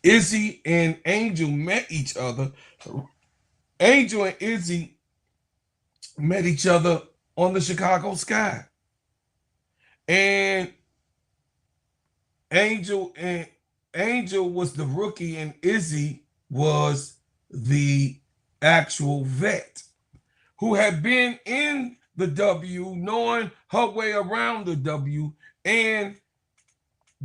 Izzy and Angel met each other. Angel and Izzy met each other on the Chicago Sky. And Angel and Angel was the rookie and Izzy was the actual vet who had been in the W, knowing her way around the W, and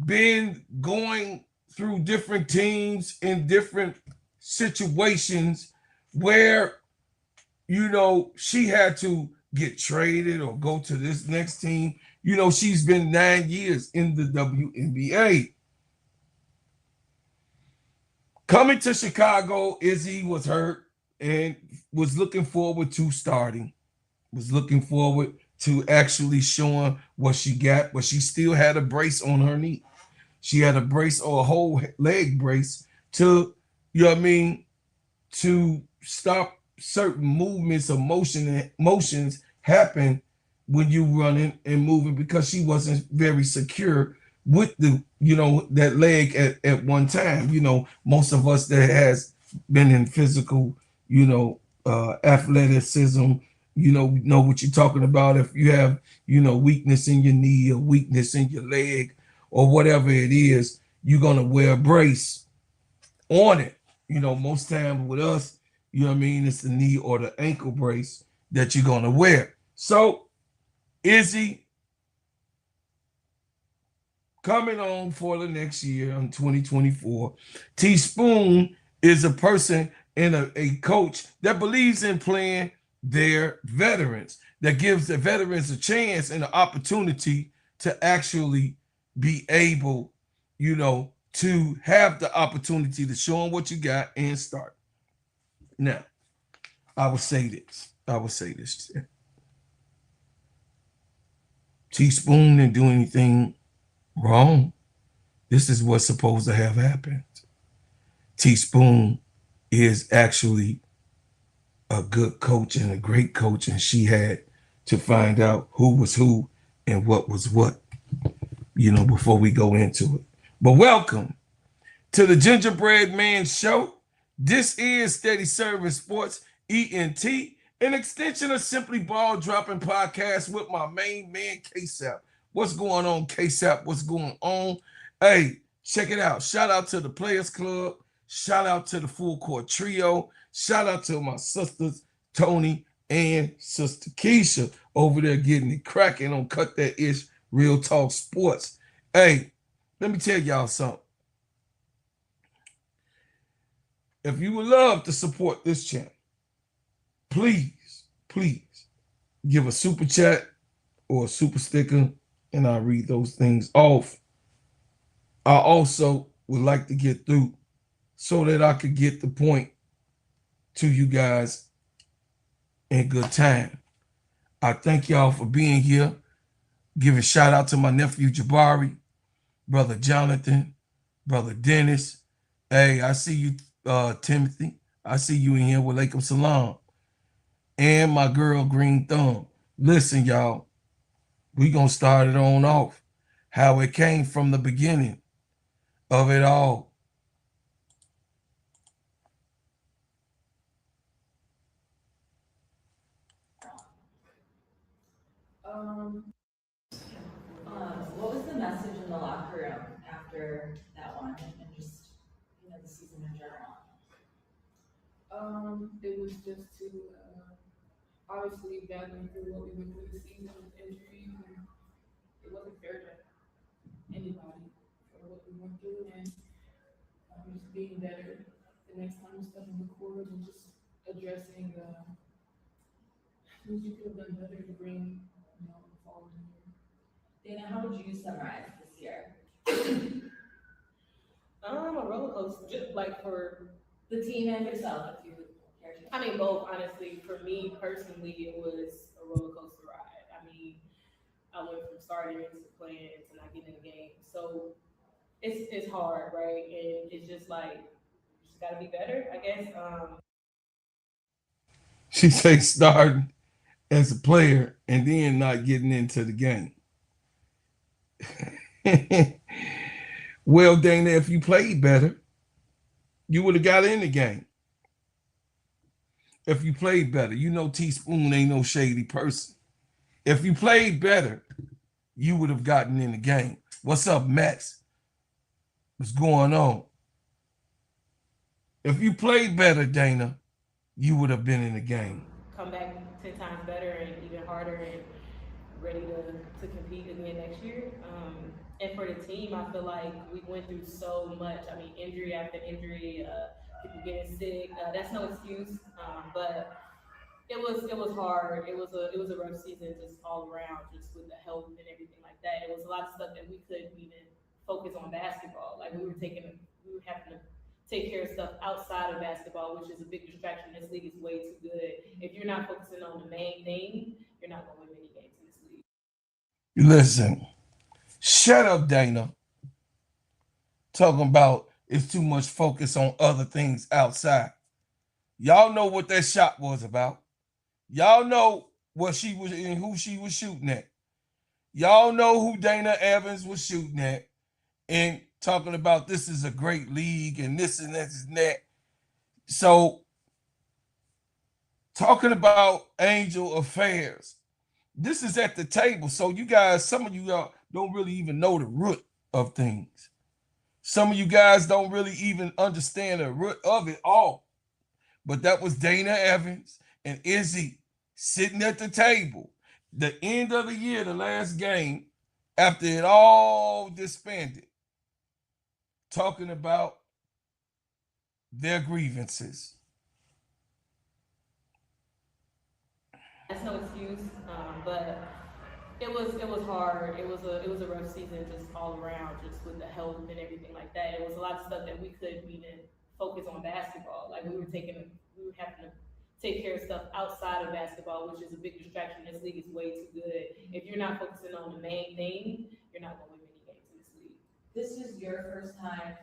been going through different teams in different situations where, she had to get traded or go to this next team. She's been 9 years in the WNBA. Coming to Chicago, Izzy was hurt and was looking forward to starting, was looking forward to actually showing what she got, but she still had a brace on her knee. She had a brace or a whole leg brace to, to stop certain movements or motions happen when you running and moving, because she wasn't very secure with that leg at one time. Most of us that has been in physical, athleticism, know what you're talking about. If you have, weakness in your knee or weakness in your leg or whatever it is, you're gonna wear a brace on it. Most times with us, it's the knee or the ankle brace that you're gonna wear. So Izzy coming on for the next year in 2024. Teaspoon is a person and a coach that believes in playing their veterans, that gives the veterans a chance and an opportunity to actually be able, to have the opportunity to show them what you got and start. Now, I will say this. Teaspoon didn't do anything wrong. This is what's supposed to have happened. Teaspoon is actually a good coach and a great coach, and she had to find out who was who and what was what, before we go into it. But welcome to the Gingerbread Man Show. This is Steady Serving Sports, ENT, an extension of Simply Ball Dropping Podcast with my main man, KSAP. What's going on, KSAP? What's going on? Hey, check it out. Shout out to the Players Club. Shout out to the Full Court Trio. Shout out to my sisters, Tony and Sister Keisha, over there getting it cracking on Cut That Ish Real Talk Sports. Hey, let me tell y'all something. If you would love to support this channel, please give a super chat or a super sticker, and I'll read those things off. I also would like to get through so that I could get the point to you guys in good time. I thank y'all for being here. Give a shout out to my nephew Jabari, brother Jonathan, brother Dennis. Hey, I see you, Timothy. I see you in here with Walaikum Salam. And my girl Green Thumb. Listen, y'all, we gonna start it on off. How it came from the beginning of it all. What was the message in the locker room after that one and just, the season in general? It was just to obviously battling through what we went through this season with injuries, and it wasn't fair to anybody for what we went through, and just being better the next time we step on the court and just addressing things you could have done better to bring, the following year. Dana, how would you summarize this year? A roller coaster, just like for the team and yourself, if you care to. I mean, both, honestly. For me personally, it was a roller coaster ride. I mean, I went from starting to playing to not getting in the game. So it's hard, right? And it's just like, you just got to be better, I guess. She says starting as a player and then not getting into the game. Well, Dana, if you played better, you would have got in the game. If you played better, you know Teaspoon ain't no shady person. If you played better, you would have gotten in the game. What's up, Max? What's going on? If you played better, Dana, you would have been in the game. Come back 10 times better and even harder and ready to compete again next year. And for the team, I feel like we went through so much. I mean, injury after injury, people getting sick. That's no excuse, but it was hard. It was a rough season just all around, just with the health and everything like that. It was a lot of stuff that we couldn't even focus on basketball. Like we were having to take care of stuff outside of basketball, which is a big distraction. This league is way too good. If you're not focusing on the main thing, you're not going to win many games in this league. Listen, shut up, Dana. Talking about it's too much focus on other things outside. Y'all know what that shot was about. Y'all know what she was and who she was shooting at. Y'all know who Dana Evans was shooting at and talking about this is a great league and this and this and that. So talking about angel affairs, this is at the table. So you guys, some of you don't really even know the root of things. Some of you guys don't really even understand the root of it all. But that was Dana Evans and Izzy sitting at the table. The end of the year, the last game, after it all disbanded, talking about their grievances. That's no excuse, but it was hard. It was a rough season just all around, just with the health and everything like that. It was a lot of stuff that we couldn't even focus on basketball. Like we were having to take care of stuff outside of basketball, which is a big distraction. This league is way too good. If you're not focusing on the main thing, you're not going to win many games in this league. This is your first time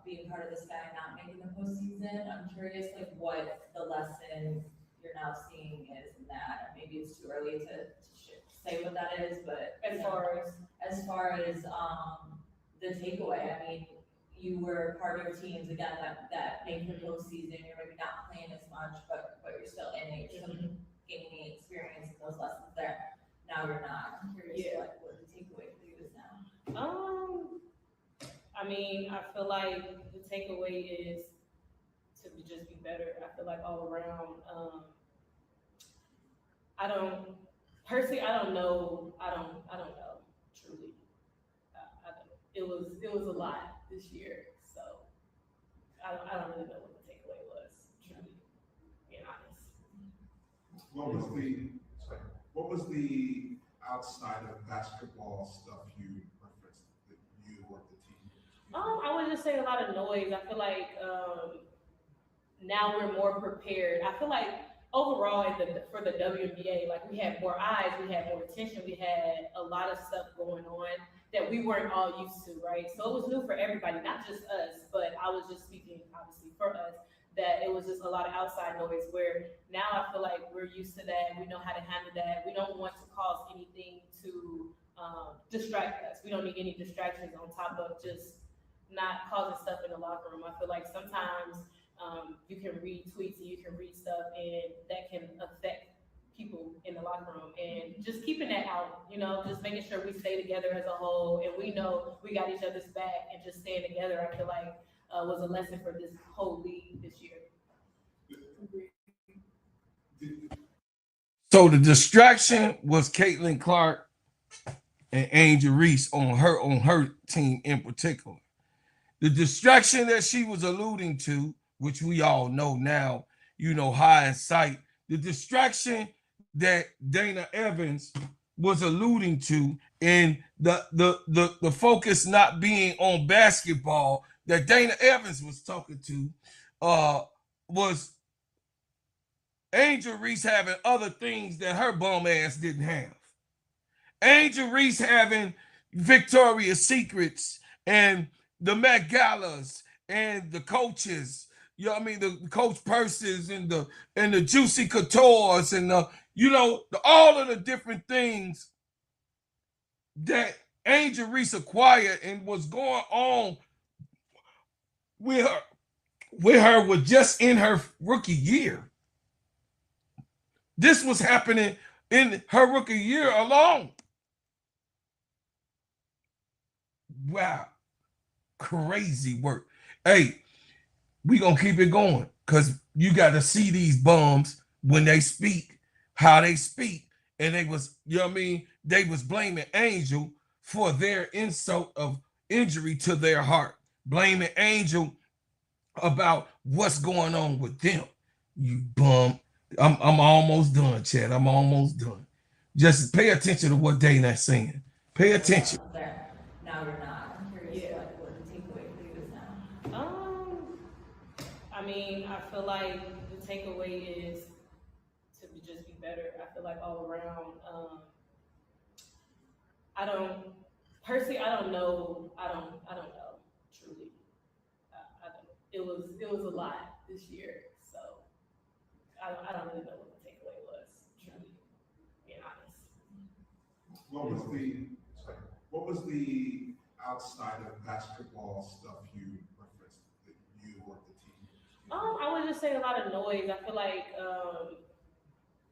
being part of this guy not making the postseason. I'm curious, like, what the lesson you're now seeing is in that. Maybe it's too early to say what that is, but As far as the takeaway, I mean, you were part of your teams again that made the postseason. You're maybe not playing as much, but you're still in it. You're still gaining experience in those lessons there. Now you're not. I'm curious, what the takeaway for you is now. I mean, I feel like the takeaway is to just be better. I feel like all around. I don't know. I don't know. Truly, it was a lot this year. So I don't really know what the takeaway was. Truly, being honest. What was the outside of basketball stuff you referenced that you or the team? I would just say a lot of noise. I feel like now we're more prepared. I feel like overall for the WNBA, like we had more eyes, we had more attention, we had a lot of stuff going on that we weren't all used to, right? So it was new for everybody, not just us, but I was just speaking obviously for us, that it was just a lot of outside noise where now I feel like we're used to that. We know how to handle that. We don't want to cause anything to distract us. We don't need any distractions on top of just not causing stuff in the locker room. I feel like sometimes you can read tweets and you can read stuff and that can affect people in the locker room, and just keeping that out, just making sure we stay together as a whole and we know we got each other's back and just staying together, I feel like was a lesson for this whole league this year. So the distraction was Caitlin Clark and Angel Reese on her team in particular. The distraction that she was alluding to, which we all know now, high in sight, the distraction that Dana Evans was alluding to, and the focus not being on basketball that Dana Evans was talking to, was Angel Reese having other things that her bum ass didn't have. Angel Reese having Victoria's Secrets and the Met Galas and the coaches, the coach purses and the Juicy Couture's and all of the different things that Angel Reese acquired and was going on with with her was just in her rookie year. This was happening in her rookie year alone. Wow. Crazy work. Hey, we gonna keep it going because you got to see these bums when they speak, how they speak. And they was, you know what I mean? They was blaming Angel for their insult of injury to their heart. Blaming Angel about what's going on with them. You bum. I'm almost done, Chad. I'm almost done. Just pay attention to what Dana's saying. Pay attention. There. Now you're not. I'm curious Yeah. what the takeaway for you is now. I mean, I feel like the takeaway is to just be better. I feel like all around. I don't personally. I don't know. I don't know truly. I don't. It was a lot this year. So I don't really know what the takeaway was. Truly, being honest. What was the outside of basketball stuff you referenced that you or the team? I would just say a lot of noise. I feel like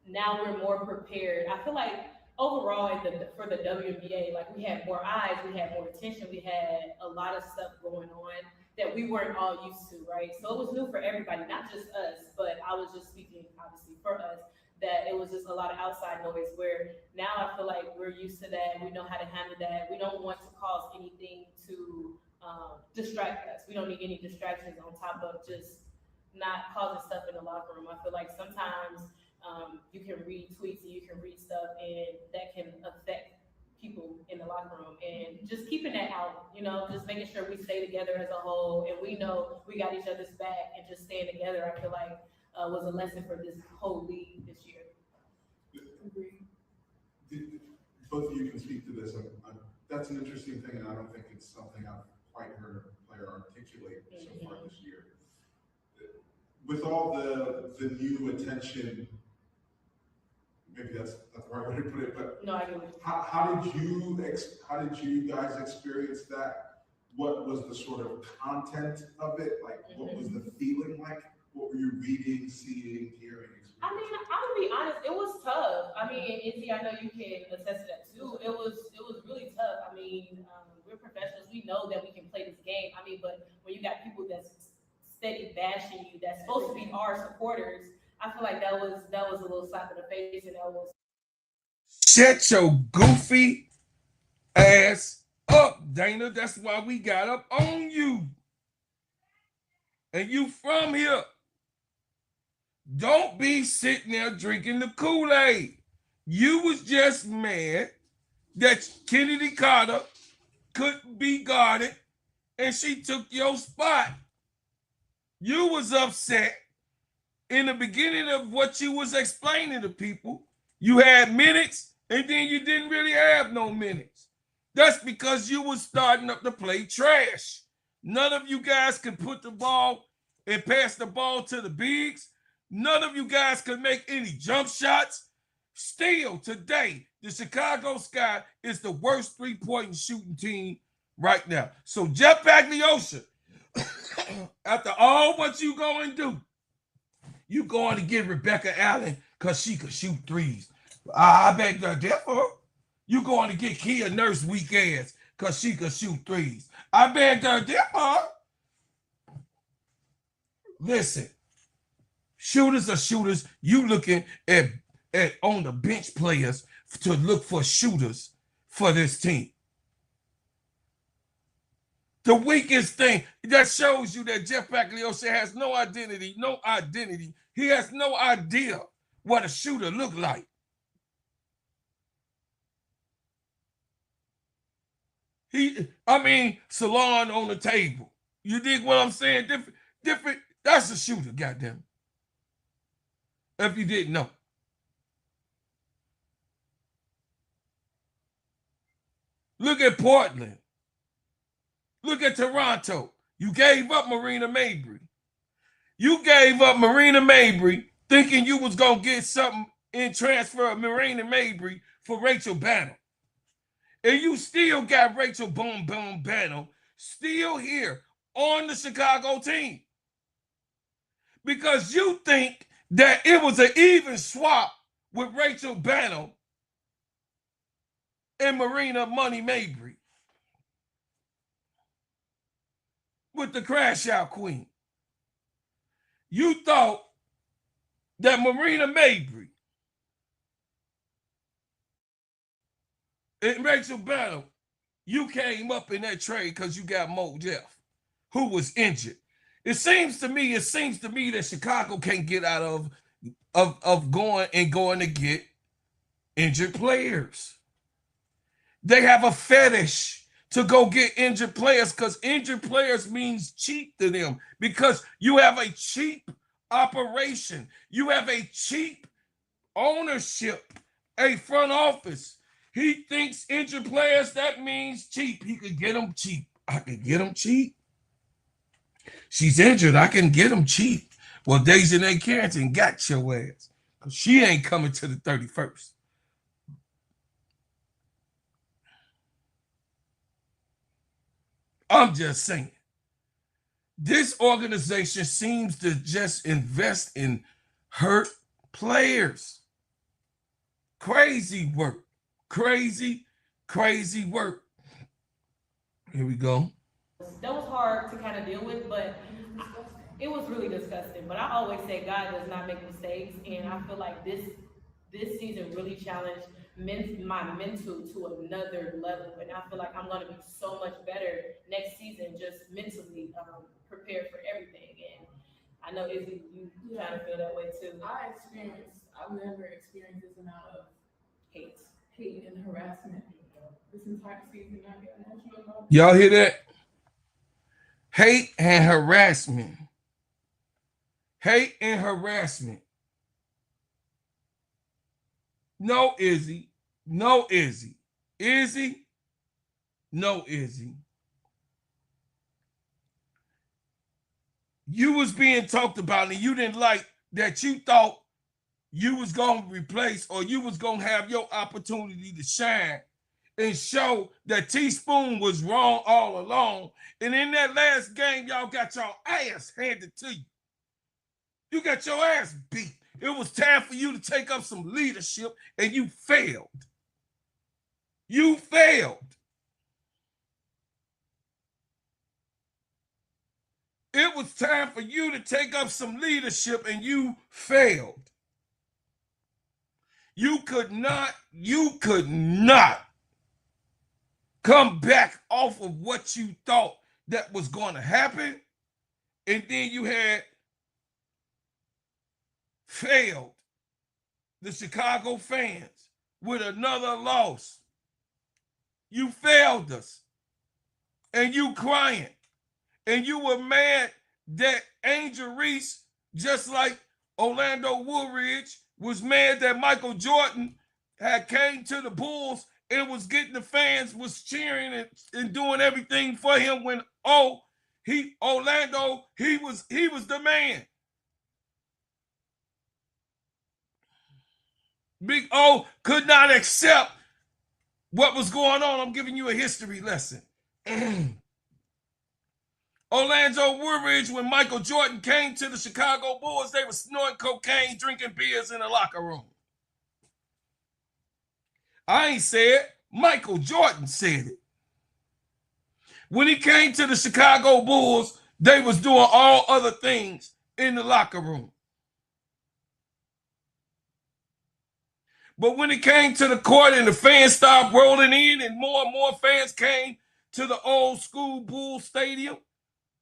now we're more prepared. I feel like overall for the WNBA, like we had more eyes, we had more attention, we had a lot of stuff going on that we weren't all used to, right? So it was new for everybody, not just us, but I was just speaking obviously for us, that it was just a lot of outside noise where now I feel like we're used to that. We know how to handle that. We don't want to cause anything to distract us. We don't need any distractions on top of just not causing stuff in the locker room. I feel like sometimes you can read tweets and you can read stuff and that can affect people in the locker room, and just keeping that out, just making sure we stay together as a whole and we know we got each other's back and just staying together, I feel like was a lesson for this whole league this year. Both of you can speak to this. That's an interesting thing, and I don't think it's something I've quite heard a player articulate so far this year. With all the new attention, maybe that's the right way to put it, but no, I get it. how did you guys experience that? What was the sort of content of it? Like, what was the feeling like? What were you reading, seeing, hearing? I mean, I'm gonna be honest, it was tough. I mean, Izzy, I know you can attest to that too. It was really tough. I mean, we're professionals. We know that we can play this game. I mean, but when you got people that's steady bashing you, that's supposed to be our supporters, I feel like that was a little slap in the face, and that was. Shut your goofy ass up, Dana. That's why we got up on you. And you from here. Don't be sitting there drinking the Kool-Aid. You was just mad that Kennedy Carter couldn't be guarded and she took your spot. You was upset in the beginning of what you was explaining to people. You had minutes and then you didn't really have no minutes. That's because you was starting up to play trash. None of you guys could put the ball and pass the ball to the bigs. None of you guys could make any jump shots. Still, today, the Chicago Sky is the worst three-point shooting team right now. So, Jeff Pagliosha, after all what you going to do, you going to get Rebecca Allen because she could shoot threes. I beg to differ. You going to get Kia Nurse weak ass because she could shoot threes. I beg to differ. Listen. Shooters are shooters. You looking at on the bench players to look for shooters for this team. The weakest thing that shows you that Jeff Pagliosha has no identity. He has no idea what a shooter look like. Salon on the table. You dig what I'm saying? Different. That's a shooter, goddamn. If you didn't know. Look at Portland. Look at Toronto. You gave up Marina Mabry. You gave up Marina Mabry thinking you was going to get something in transfer of Marina Mabry for Rachel Banner. And you still got Rachel Boom Boom Banner still here on the Chicago team. because you think that it was an even swap with Rachel Banner and Marina Money Mabry with the crash out queen. You thought that Marina Mabry and Rachel Banner, you came up in that trade because you got Mo Jeff, who was injured. It seems to me that Chicago can't get out of going to get injured players. They have a fetish to go get injured players because injured players means cheap to them, because you have a cheap operation. You have a cheap ownership, a front office. He thinks injured players, that means cheap. He could get them cheap. I could get them cheap. She's injured. I can get them cheap. Well, Daisy Nate Carrington got your ass because she ain't coming to the 31st. I'm just saying. This organization seems to just invest in hurt players. Crazy work. Crazy work. Here we go. That was hard to kind of deal with, but it was really disgusting. But I always say God does not make mistakes, and I feel like this season really challenged my mental to another level, and I feel like I'm going to be so much better next season, just mentally prepared for everything. And I know Izzy, you kind of feel that way too. I've never experienced this amount of Hate. And harassment this entire season. Y'all hear that? Hate and harassment. Hate and harassment. No, Izzy. No, Izzy. Izzy. No, Izzy. You was being talked about and you didn't like that. You thought you was going to replace, or you was going to have your opportunity to shine and show that Teaspoon was wrong all along. And in that last game, y'all got your ass handed to you. You got your ass beat. It was time for you to take up some leadership, and you failed. You failed. It was time for you to take up some leadership, and you failed. You could not come back off of what you thought that was going to happen, and then you had failed the Chicago fans with another loss. You failed us, and you crying, and you were mad that Angel Reese, just like Orlando Woolridge, was mad that Michael Jordan had came to the Bulls and was getting the fans, was cheering and doing everything for him when Orlando, he was the man. Big O could not accept what was going on. I'm giving you a history lesson. Orlando Woolridge, when Michael Jordan came to the Chicago Bulls, they were snorting cocaine, drinking beers in the locker room. I ain't said it. Michael Jordan said it. When he came to the Chicago Bulls, they was doing all other things in the locker room. But when it came to the court and the fans started rolling in and more fans came to the old school Bull Stadium,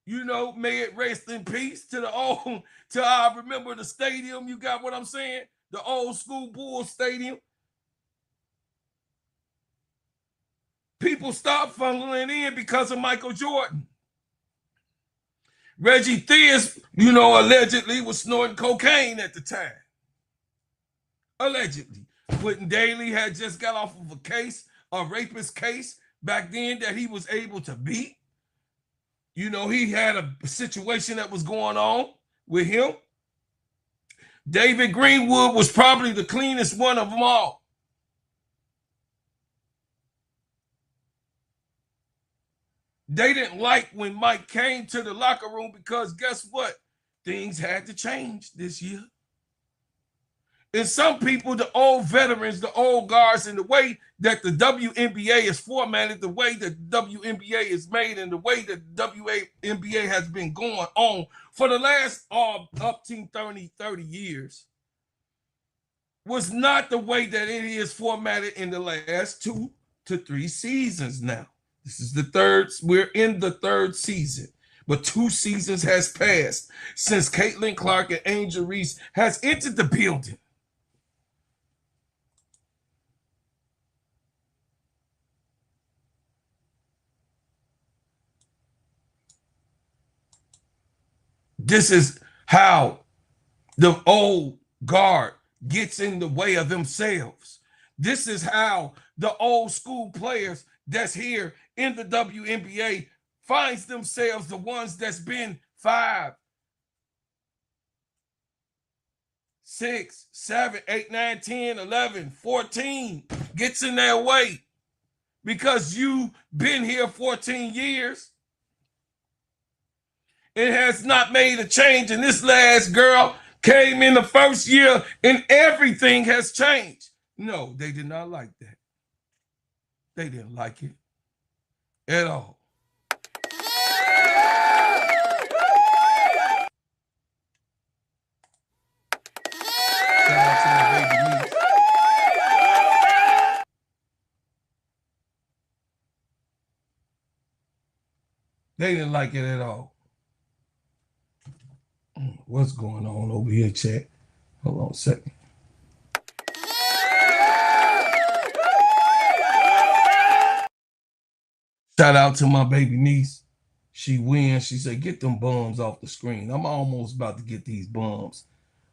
you know, may it rest in peace to I remember the stadium. You got what I'm saying? The old school Bull Stadium. People stopped funneling in because of Michael Jordan. Reggie Theus, you know, allegedly was snorting cocaine at the time. Allegedly. Quentin Daly had just got off of a case, a rapist case back then that he was able to beat. You know, he had a situation that was going on with him. David Greenwood was probably the cleanest one of them all. They didn't like when Mike came to the locker room because guess what? things had to change this year. And some people, the old veterans, the old guards, and the way that the WNBA is formatted, the way that WNBA is made, and the way that WNBA has been going on for the last up to 30 years was not the way that it is formatted in the last 2 to 3 seasons now. This is the third, we're in the third season. But 2 seasons has passed since Caitlin Clark and Angel Reese has entered the building. This is how the old guard gets in the way of themselves. This is how the old school players that's here in the WNBA finds themselves the ones that's been 5, 6, 7, 8, 9, 10, 11, 14 gets in their way because you've been here 14 years. It has not made a change, and this last girl came in the first year and everything has changed. No, they did not like that. They didn't like it at all. Shout out to my baby niece. They didn't like it at all. What's going on over here, chat? Hold on a second. Shout out to my baby niece. She wins. She said, get them bums off the screen. I'm almost about to get these bums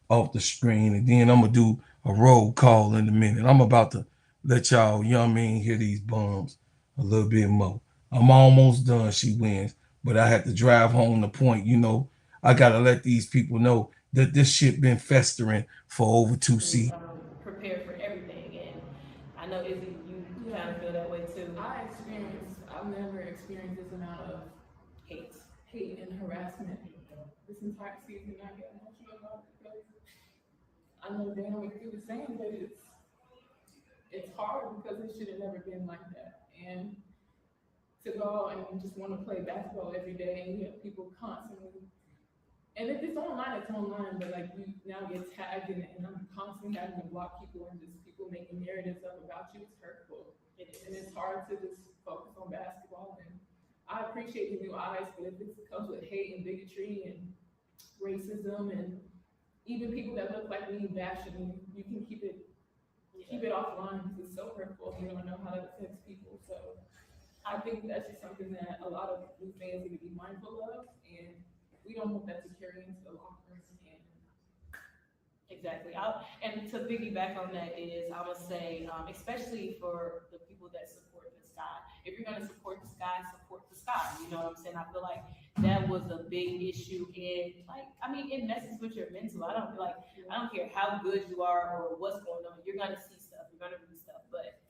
off the screen, and then I'm going to do a roll call in a minute. I'm about to let y'all, hear these bums a little bit more. I'm almost done. She wins. But I had to drive home the point, I got to let these people know that this shit been festering for over 2 seasons. Prepare for everything, and I know Izzy, you kind of feel that way too. I've never experienced this amount of hate and harassment this entire season. I get emotional about it because I know Dana would do the same, but it's hard because it should have never been like that. And to go and just want to play basketball every day, and you have people constantly. And if it's online, but like you now get tagged in it, and I'm constantly having to block people and just people making narratives up about you. It's hurtful. And it's hard to just focus on basketball. And I appreciate the new eyes, but if it comes with hate and bigotry and racism and even people that look like me bashing me, you can keep it offline because it's so hurtful. You don't know how that affects people. So I think that's just something that a lot of new fans need to be mindful of, and we don't want that to carry into the locker room. Exactly. And to piggyback on that is, I would say, especially for the people that support the Sky, if you're going to support the Sky, support the Sky. You know what I'm saying? I feel like that was a big issue in, it messes with your mental. I don't care how good you are or what's going on. You're going to see stuff. You're going to read stuff. But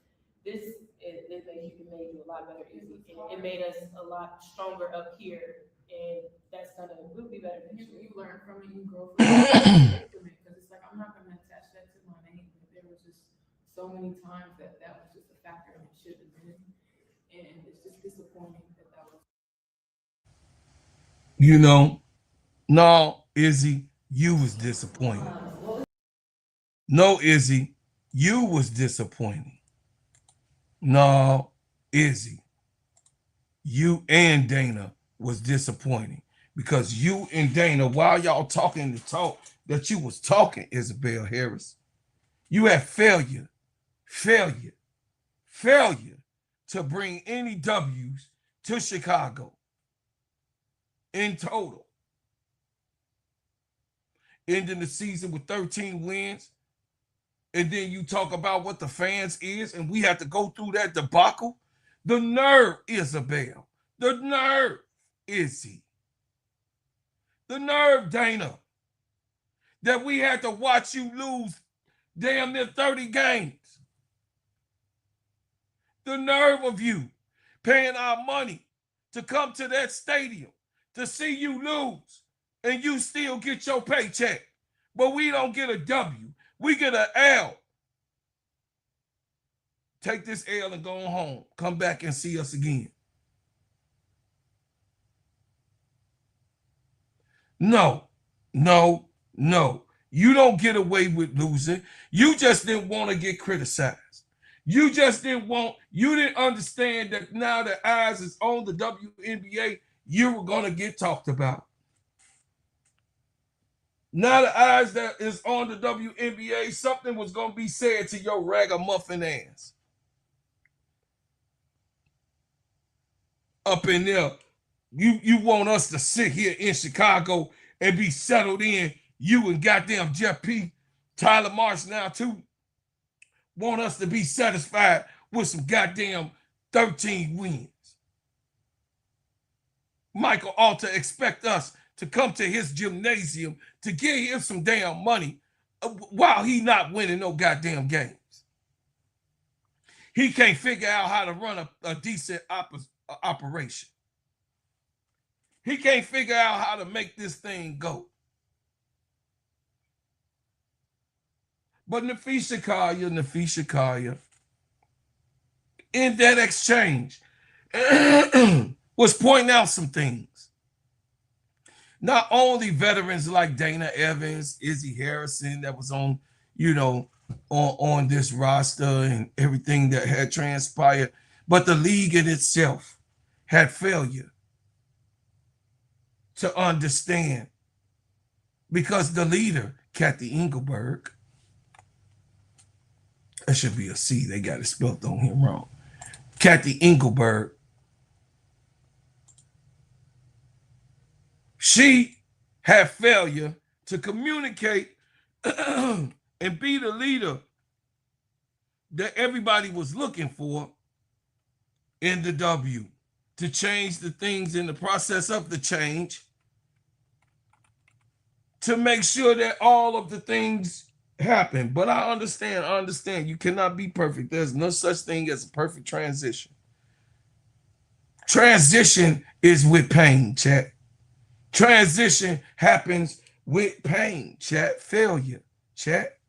this made you a lot better. It made us a lot stronger up here. And that's will be better than you learn from it, you grow from it, because it's like I'm not going to attach that to my name. But there was just so many times that was just a factor and it should have been, and it's just disappointing that was. No, Izzy, you was disappointed. No, Izzy, you was disappointed. No, Izzy, you and Dana was disappointing because you and Dana, while y'all talking the talk that you was talking, Isabel Harris, you had failure to bring any W's to Chicago in total. Ending the season with 13 wins, and then you talk about what the fans is, and we have to go through that debacle. The nerve, Isabel. The nerve, Izzy. The nerve, Dana, that we had to watch you lose damn near 30 games. The nerve of you paying our money to come to that stadium to see you lose and you still get your paycheck. But we don't get a W. We get an L. Take this L and go home. Come back and see us again. No, no, no. You don't get away with losing. You just didn't want to get criticized. You just you didn't understand that now the eyes is on the WNBA, you were going to get talked about. Now the eyes that is on the WNBA, something was going to be said to your ragamuffin ass. Up in there, you want us to sit here in Chicago and be settled in. You and goddamn Jeff P. Tyler Marsh now too. Want us to be satisfied with some goddamn 13 wins. Michael Alter expect us to come to his gymnasium to give him some damn money while he not winning no goddamn games. He can't figure out how to run a decent operation. He can't figure out how to make this thing go. But Napheesa Callier, in that exchange, was pointing out some things. Not only veterans like Dana Evans, Izzy Harrison that was on, on this roster and everything that had transpired, but the league in itself had failure to understand, because the leader, Cathy Englebert, that should be a C. They got it spelled on him wrong. Cathy Englebert. She had failure to communicate and be the leader that everybody was looking for in the W, to change the things in the process of the change, to make sure that all of the things happen. But I understand you cannot be perfect. There's no such thing as a perfect transition. Transition is with pain, chat. Transition happens with pain, chat. Failure, chat.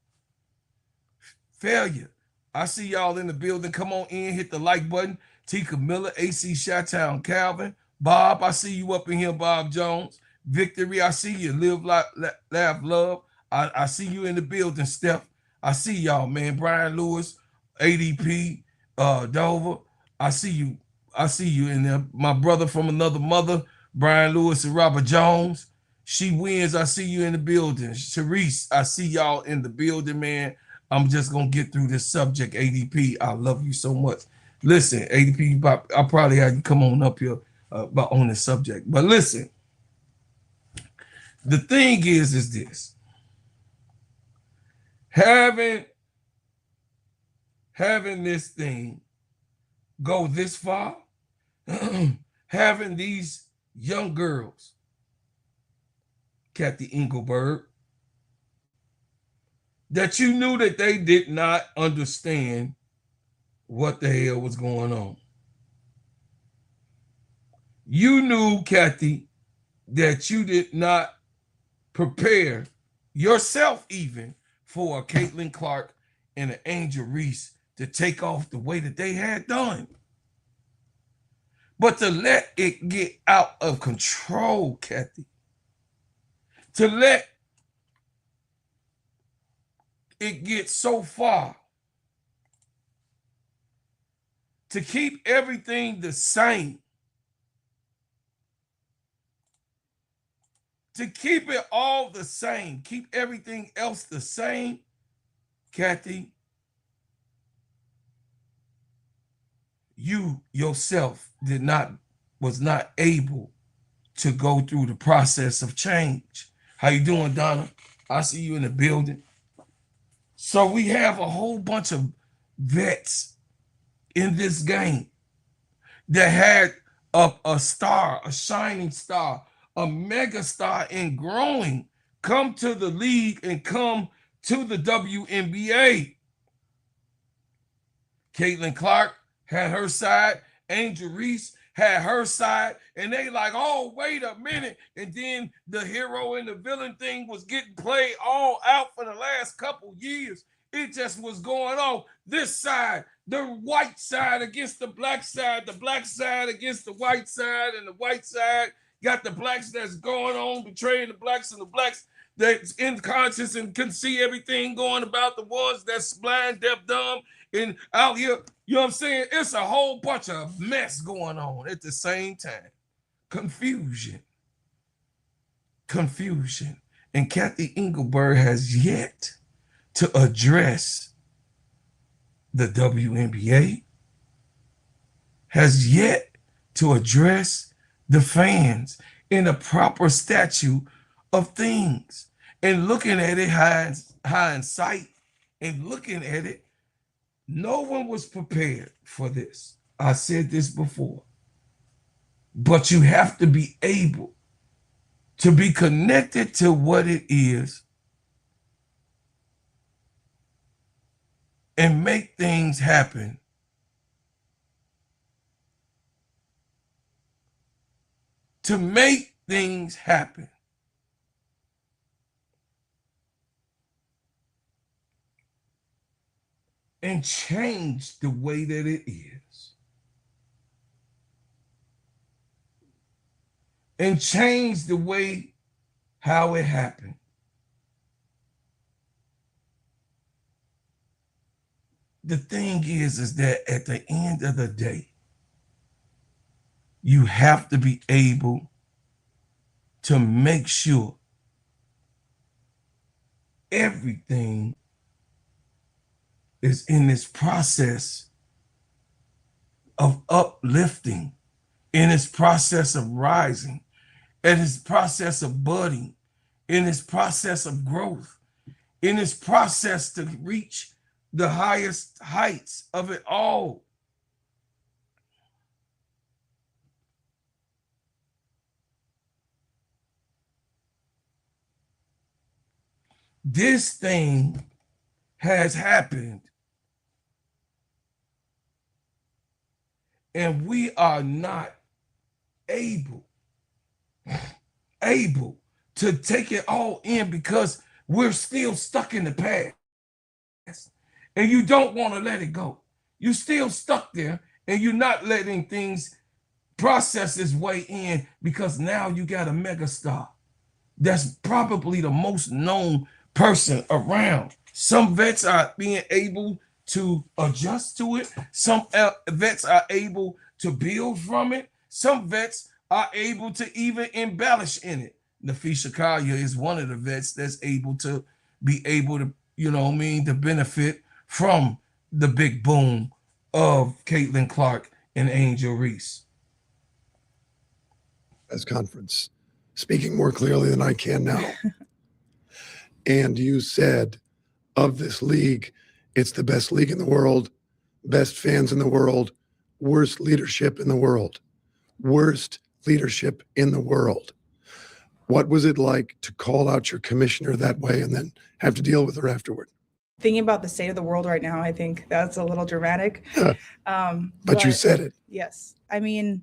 Failure. I see y'all in the building. Come on in, hit the like button. T. Camilla, AC Chi-Town, Calvin. Bob, I see you up in here, Bob Jones. Victory, I see you. Live, laugh, love. I see you in the building, Steph. I see y'all, man. Brian Lewis, ADP, Dover. I see you in there. My brother from another mother, Brian Lewis and Robert Jones. She wins. I see you in the building. Reese, I see y'all in the building, man. I'm just going to get through this subject, ADP. I love you so much. Listen, ADP, I probably had you come on up here on this subject. But listen, the thing is this. Having this thing go this far, having these young girls, Cathy Englebert, that you knew that they did not understand what the hell was going on. You knew, Cathy, that you did not prepare yourself even for a Caitlin Clark and an Angel Reese to take off the way that they had done. But to let it get out of control, Cathy, to let it get so far, to keep everything the same, to keep it all the same, keep everything else the same, Cathy, you yourself was not able to go through the process of change. How you doing, Donna? I see you in the building. So we have a whole bunch of vets in this game that had a star, a shining star, a mega star in growing, come to the league and come to the WNBA. Caitlin Clark had her side. Angel Reese had her side, and they like, oh, wait a minute. And then the hero and the villain thing was getting played all out for the last couple years. It just was going on. This side, the white side against the black side against the white side, and the white side got the blacks that's going on, betraying the blacks, and the blacks that's unconscious and can see everything going about the ones that's blind, deaf, dumb, and out here, you know what I'm saying? It's a whole bunch of mess going on at the same time. Confusion. And Cathy Englebert has yet to address the WNBA, has yet to address the fans in a proper statute of things. And looking at it hindsight and looking at it, no one was prepared for this. I said this before. But you have to be able to be connected to what it is and make things happen. To make things happen. And change the way that it is. And change the way how it happened. The thing is that at the end of the day, you have to be able to make sure everything is in this process of uplifting, in this process of rising, in this process of budding, in this process of growth, in this process to reach the highest heights of it all. This thing has happened, and we are not able to take it all in because we're still stuck in the past. And you don't want to let it go. You're still stuck there, and you're not letting things process its way in because now you got a megastar that's probably the most known person around. Some vets are being able to adjust to it. Some vets are able to build from it. Some vets are able to even embellish in it. Napheesa Callier is one of the vets that's able to be able to, you know what I mean, to benefit from the big boom of Caitlin Clark and Angel Reese. As conference, speaking more clearly than I can now. And you said of this league, it's the best league in the world, best fans in the world, worst leadership in the world, worst leadership in the world. What was it like to call out your commissioner that way and then have to deal with her afterward? Thinking about the state of the world right now, I think that's a little dramatic. But you said it. Yes. I mean,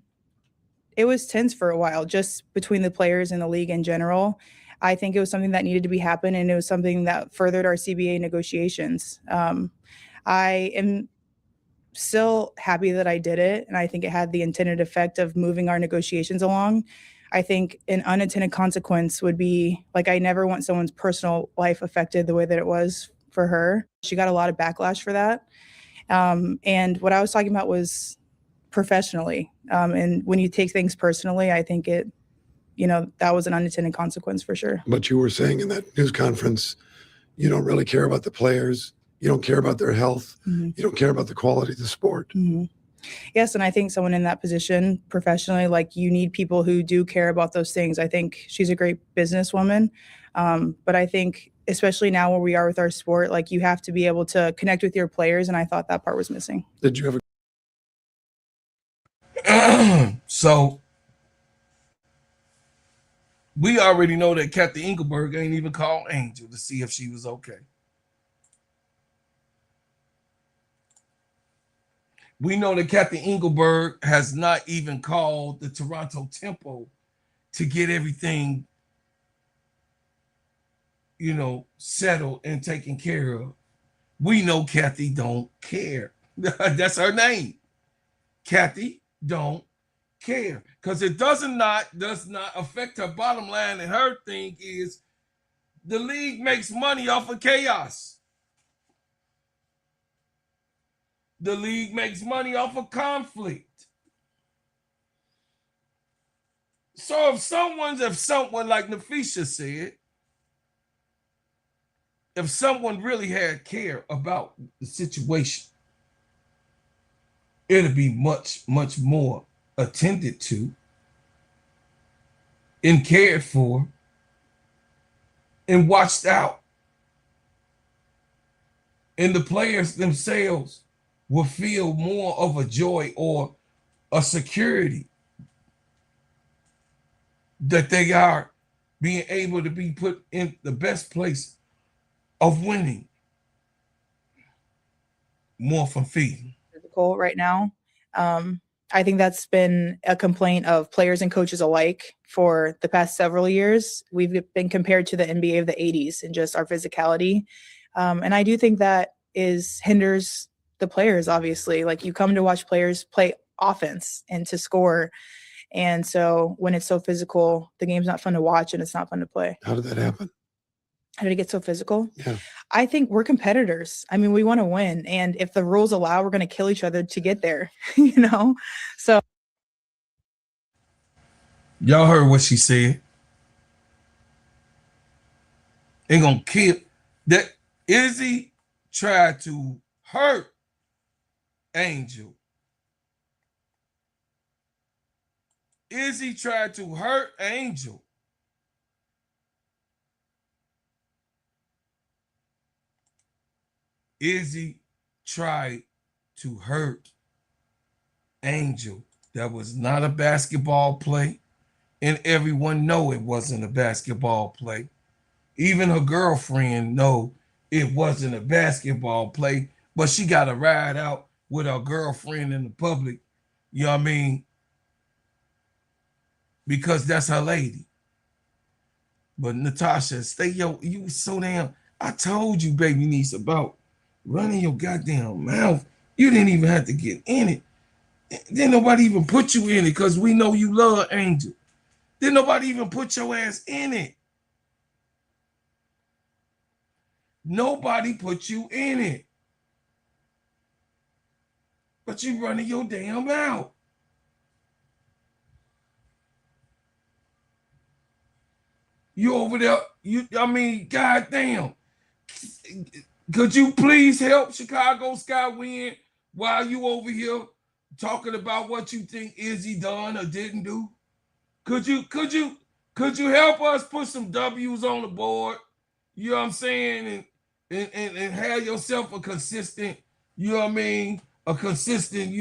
it was tense for a while, just between the players and the league in general. I think it was something that needed to be happen, and it was something that furthered our CBA negotiations. I am still happy that I did it, and I think it had the intended effect of moving our negotiations along. I think an unintended consequence would be, like, I never want someone's personal life affected the way that it was for her. She got a lot of backlash for that. And what I was talking about was professionally. And when you take things personally, I think it, that was an unintended consequence for sure. But you were saying in that news conference, you don't really care about the players. You don't care about their health. Mm-hmm. You don't care about the quality of the sport. Mm-hmm. Yes, and I think someone in that position professionally, like, you need people who do care about those things. I think she's a great businesswoman, but I think especially now where we are with our sport, like, you have to be able to connect with your players, and I thought that part was missing. Did you have So we already know that Cathy Englebert ain't even called Angel to see if she was okay. We know that Cathy Englebert has not even called the Toronto Tempo to get everything, settled and taken care of. We know Cathy don't care. That's her name. Cathy don't care, because it does not affect her bottom line. And her thing is the league makes money off of chaos. The league makes money off of conflict. So if someone like Napheesa said, if someone really had care about the situation, it'll be much, much more attended to and cared for and watched out. And the players themselves will feel more of a joy or a security that they are being able to be put in the best place of winning. More from feeding. Physical right now. I think that's been a complaint of players and coaches alike for the past several years. We've been compared to the NBA of the 80s and just our physicality. And I do think that hinders the players, obviously. Like, you come to watch players play offense and to score. And so when it's so physical, the game's not fun to watch and it's not fun to play. How did that happen? How did it get so physical? Yeah. I think we're competitors. I mean, we want to win. And if the rules allow, we're going to kill each other to get there, So. Y'all heard what she said. Ain't gonna kill. That Izzy tried to hurt Angel. Izzy tried to hurt Angel. Izzy tried to hurt Angel. That was not a basketball play, and everyone know it wasn't a basketball play. Even her girlfriend know it wasn't a basketball play, but she got to ride out with her girlfriend in the public, you know what I mean? Because that's her lady. But Natasha, you so damn, I told you, baby niece, about running your goddamn mouth. You didn't even have to get in it. Didn't nobody even put you in it, because we know you love Angel. Didn't nobody even put your ass in it. Nobody put you in it. But you running your damn mouth. You over there, goddamn. Could you please help Chicago Sky win while you over here talking about what you think Izzy done or didn't do? Could you help us put some W's on the board? You know what I'm saying? And have yourself a consistent, a consistent,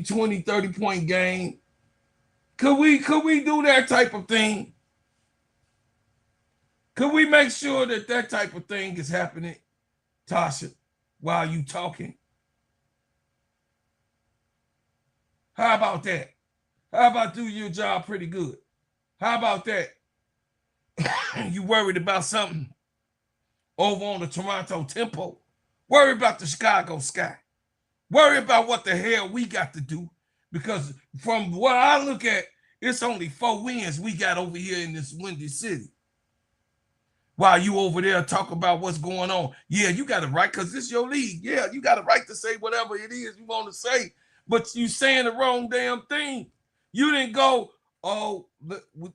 20, 30-point game. Could we do that type of thing? Could we make sure that type of thing is happening, Tasha, while you talking? How about that? How about do your job pretty good? How about that? You worried about something over on the Toronto Tempo? Worry about the Chicago Sky. Worry about what the hell we got to do. Because from what I look at, it's only 4 wins we got over here in this Windy City. While you over there talk about what's going on. Yeah, you got a right, because this is your league. Yeah, you got a right to say whatever it is you want to say. But you saying the wrong damn thing. You didn't go, oh,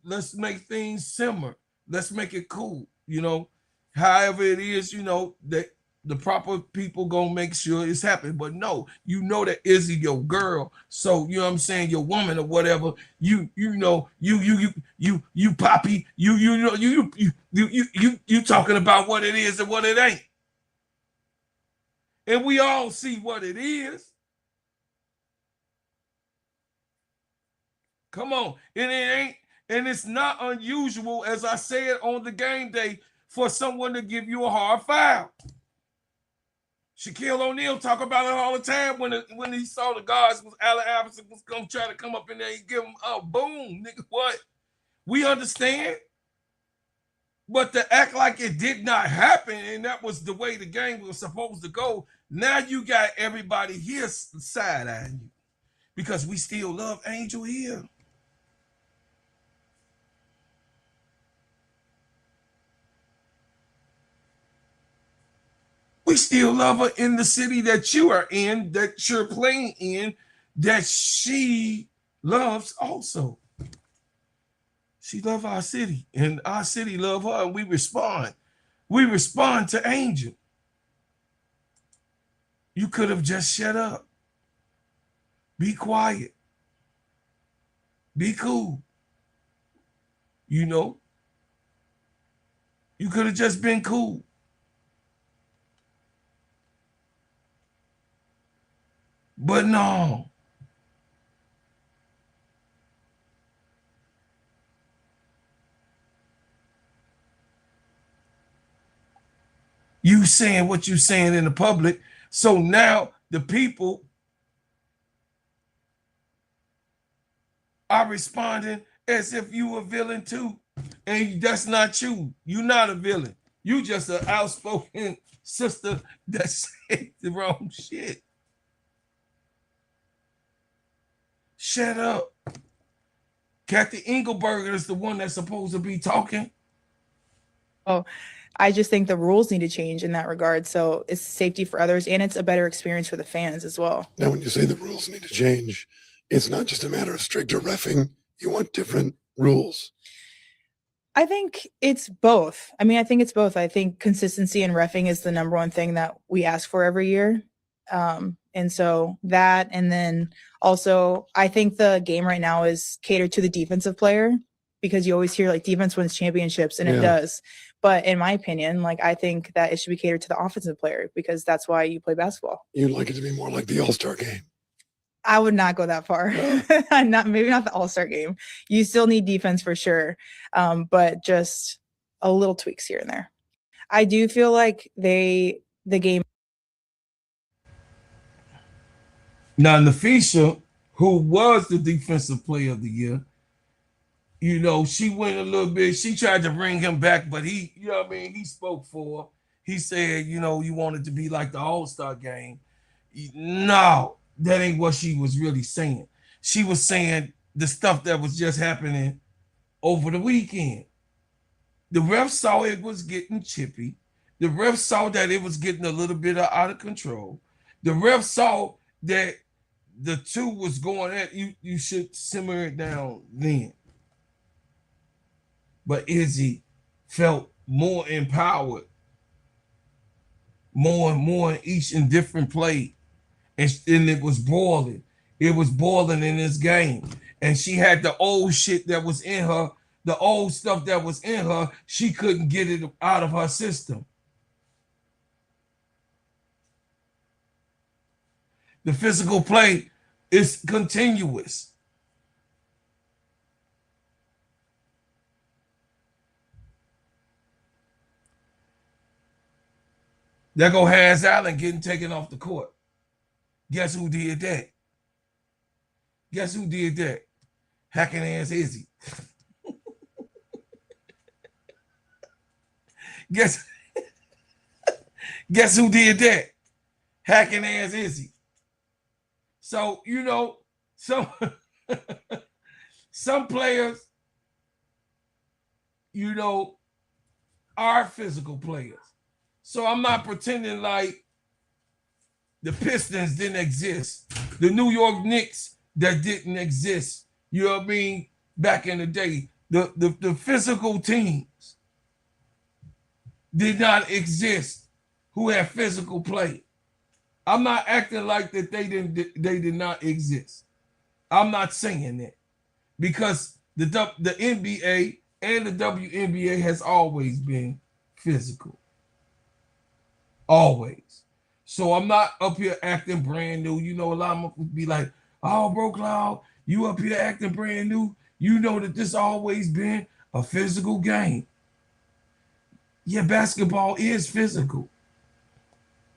let's make things simmer. Let's make it cool. However it is, that the proper people gonna make sure it's happening. But no, that Izzy your girl. So you know what I'm saying, your woman or whatever. You poppy. You talking about what it is and what it ain't. And we all see what it is. Come on, and it ain't. And it's not unusual, as I said on the game day, for someone to give you a hard foul. Shaquille O'Neal talk about it all the time when he saw the guards was Allen Iverson was gonna try to come up in there and give him a boom, nigga. What? We understand, but to act like it did not happen and that was the way the game was supposed to go. Now you got everybody here side-eyeing you because we still love Angel here. We still love her in the city that you are in, that you're playing in, that she loves also. She loves our city, and our city love her, and we respond. We respond to Angel. You could have just shut up. Be quiet. Be cool. You know? You could have just been cool. But no. You saying what you saying in the public. So now the people are responding as if you a villain too. And that's not you. You're not a villain. You just an outspoken sister that said the wrong shit. Shut up. Cathy Englebert is the one that's supposed to be talking. Oh, I just think the rules need to change in that regard. So it's safety for others and it's a better experience for the fans as well. Now, when you say the rules need to change, it's not just a matter of stricter reffing. You want different rules. I think it's both. I mean, I think it's both. I think consistency in reffing is the number one thing that we ask for every year. And so that, and then also, I think the game right now is catered to the defensive player because you always hear like defense wins championships, and it does. But in my opinion, like I think that it should be catered to the offensive player because that's why you play basketball. You'd like it to be more like the All-Star game. I would not go that far. Maybe not the All-Star game. You still need defense for sure, but just a little tweaks here and there. I do feel like the game. Now, Napheesa, who was the defensive player of the year, you know, she went a little bit. She tried to bring him back, but he, you know what I mean? He spoke for her. He said, you know, you want it to be like the All-Star game. No, that ain't what she was really saying. She was saying the stuff that was just happening over the weekend. The ref saw it was getting chippy. The ref saw that it was getting a little bit out of control. The ref saw that the two was going at you. You should simmer it down then. But Izzy felt more empowered, more and more in each and different play. And it was boiling. It was boiling in this game. And she had the old shit that was in her, the old stuff that was in her. She couldn't get it out of her system. The physical play is continuous. There go Hans Allen getting taken off the court. Guess who did that? Guess who did that? Hacking ass Izzy. Guess who did that? Hacking ass Izzy. So, you know, some players, you know, are physical players. So I'm not pretending like the Pistons didn't exist. The New York Knicks that didn't exist. You know what I mean? Back in the day, the physical teams did not exist who had physical play. I'm not acting like that they did not exist. I'm not saying that because the NBA and the WNBA has always been physical. Always. So I'm not up here acting brand new. You know, a lot of them would be like, oh, Bro Cloud, you up here acting brand new. You know that this always been a physical game. Yeah, basketball is physical.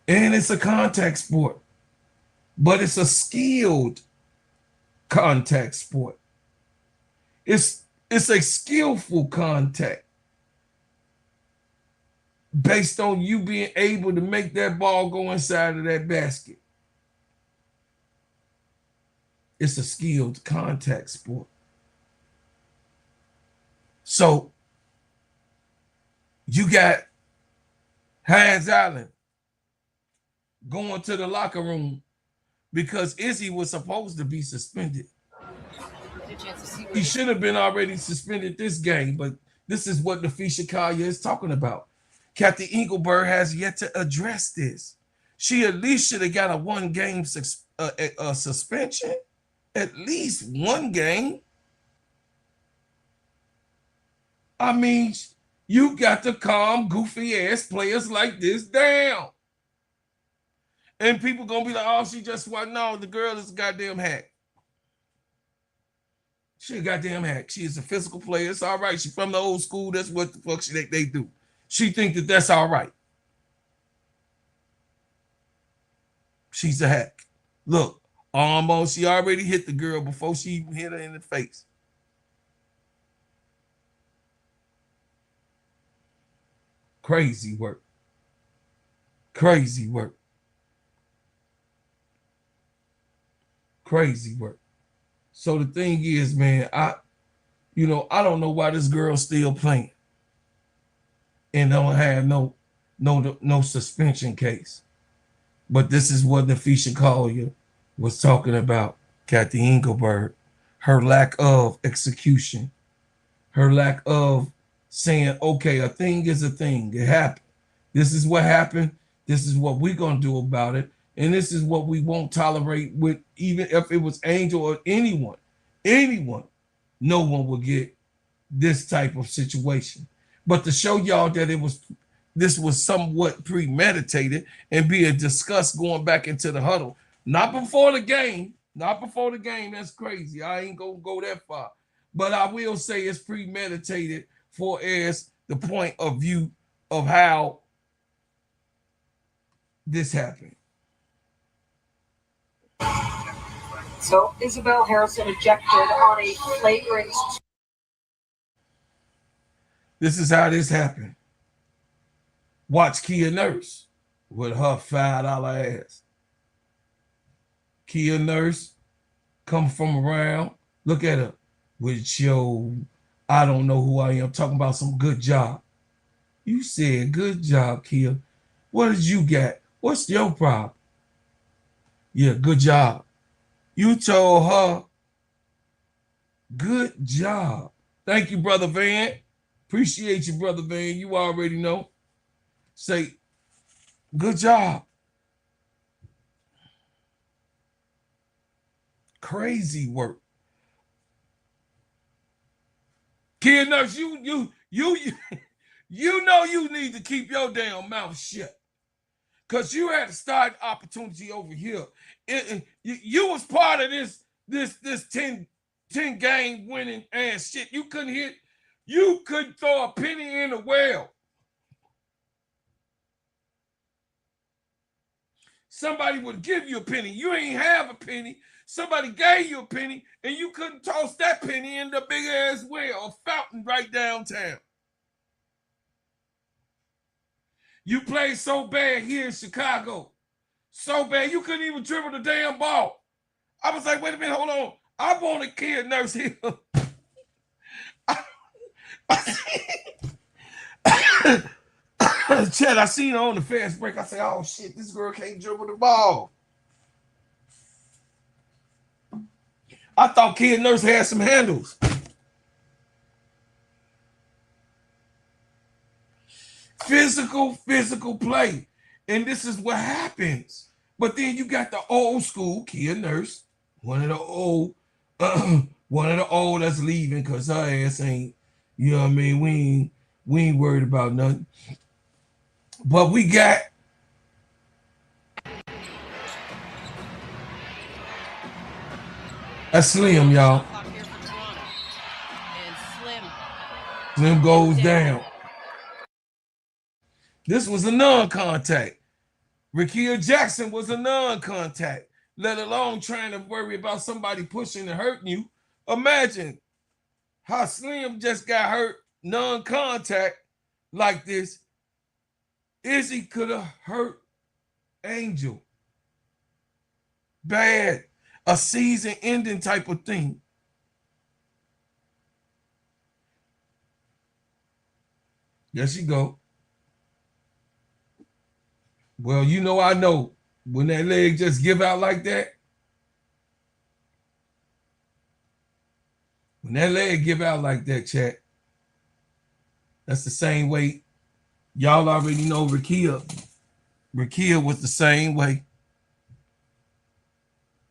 And it's a contact sport, but it's a skilled contact sport. It's a skillful contact based on you being able to make that ball go inside of that basket. It's a skilled contact sport. So you got Hines Allen going to the locker room because Izzy was supposed to be suspended. He should have been already suspended this game, but this is what Napheesa Callier is talking about. Cathy Englebert has yet to address this. She at least should have got a 1-game suspension. At least 1 game. I mean, you got to calm goofy ass players like this down. And people gonna be like, oh, she just what? No, the girl is a goddamn hack. She a goddamn hack. She is a physical player. It's all right. She from the old school. That's what the fuck they do. She think that that's all right. She's a hack. Look, almost. She already hit the girl before she even hit her in the face. Crazy work. Crazy work. Crazy work. So the thing is, man, I don't know why this girl's still playing and don't have no suspension case. But this is what Napheesa Callier was talking about, Cathy Englebert, her lack of execution, her lack of saying, okay, a thing is a thing. It happened. This is what happened. This is what we're going to do about it. And this is what we won't tolerate with, even if it was Angel or anyone, no one will get this type of situation. But to show y'all that this was somewhat premeditated and being discussed going back into the huddle, not before the game, that's crazy. I ain't gonna go that far. But I will say it's premeditated for as the point of view of how this happened. So Isabel Harrison ejected on a flagrant. This is how this happened. Watch Kia Nurse with her $5 ass. Kia Nurse come from around. Look at her with your, I don't know who I am, talking about some good job. You said good job, Kia. What did you get? What's your problem? Yeah, good job. You told her, good job. Thank you, Brother Van. Appreciate you, Brother Van. You already know. Say, good job. Crazy work. Kid Nurse, you know you need to keep your damn mouth shut. Because you had a start opportunity over here. You was part of this 10 game winning ass shit. You couldn't throw a penny in the well. Somebody would give you a penny. You ain't have a penny. Somebody gave you a penny, and you couldn't toss that penny in the big ass well, a fountain right downtown. You played so bad here in Chicago. So bad, you couldn't even dribble the damn ball. I was like, wait a minute, hold on. I want a Kid Nurse here. Chad, I seen her on the fast break. I said, oh shit, this girl can't dribble the ball. I thought Kid Nurse had some handles. Physical play. And this is what happens. But then you got the old school Kid Nurse, one of the old that's leaving because her ass ain't, you know what I mean? We ain't worried about nothing. But we got a Slim, y'all. Slim goes down. This was a non-contact. Rickea Jackson was a non-contact, let alone trying to worry about somebody pushing and hurting you. Imagine how Slim just got hurt non-contact like this. Izzy could have hurt Angel. Bad. A season-ending type of thing. There she go. Well, you know, I know when that leg just give out like that. When that leg give out like that, chat, that's the same way. Y'all already know Rickea. Rickea was the same way.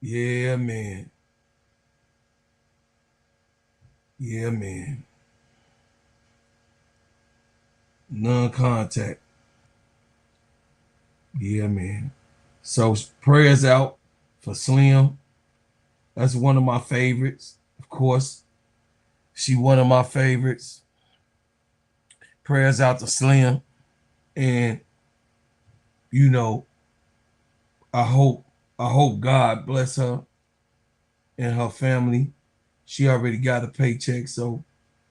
Yeah, man. Yeah, man. Non-contact. Yeah, man. So prayers out for Slim. That's one of my favorites. Of course, she one of my favorites. Prayers out to Slim. And, you know, I hope God bless her and her family. She already got a paycheck. So,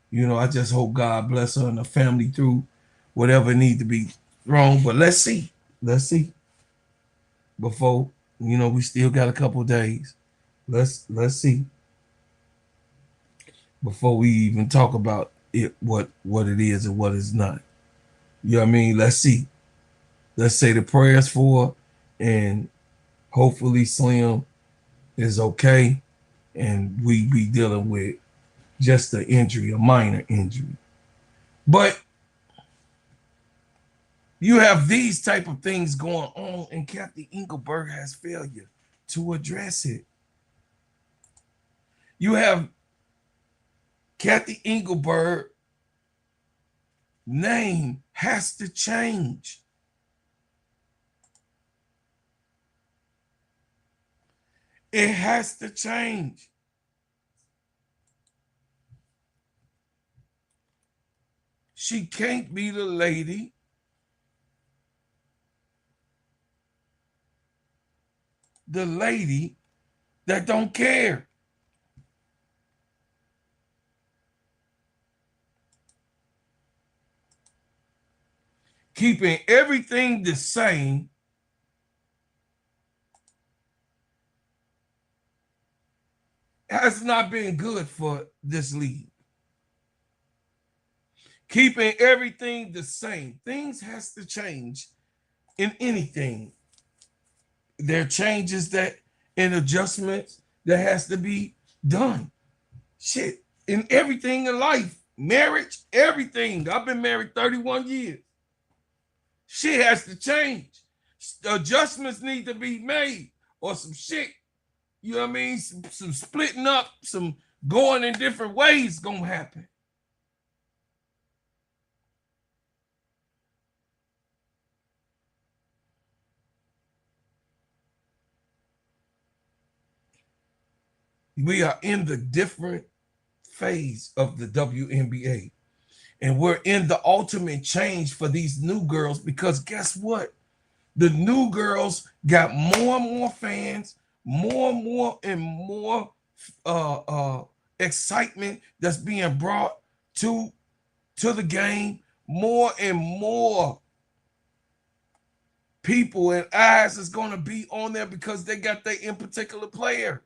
you know, I just hope God bless her and her family through whatever need to be thrown. But let's see. Let's see. Before, you know, we still got a couple days. Let's see. Before we even talk about it, what it is and what it's not. You know what I mean? Let's see. Let's say the prayers for her, and hopefully Slim is okay, and we be dealing with just an injury, a minor injury. But you have these type of things going on, and Cathy Englebert has failure to address it. You have Cathy Englebert name has to change. It has to change. She can't be the lady that don't care. Keeping everything the same has not been good for this league. Keeping everything the same. Things has to change in anything. There are changes that and adjustments that has to be done. Shit, in everything in life, marriage, everything. I've been married 31 years. Shit has to change. Adjustments need to be made, or some shit, you know what I mean? Some splitting up, some going in different ways gonna happen. We are in the different phase of the WNBA. And we're in the ultimate change for these new girls, because guess what? The new girls got more and more fans, more and more excitement that's being brought to the game. More and more people and eyes is going to be on there because they got their in particular player.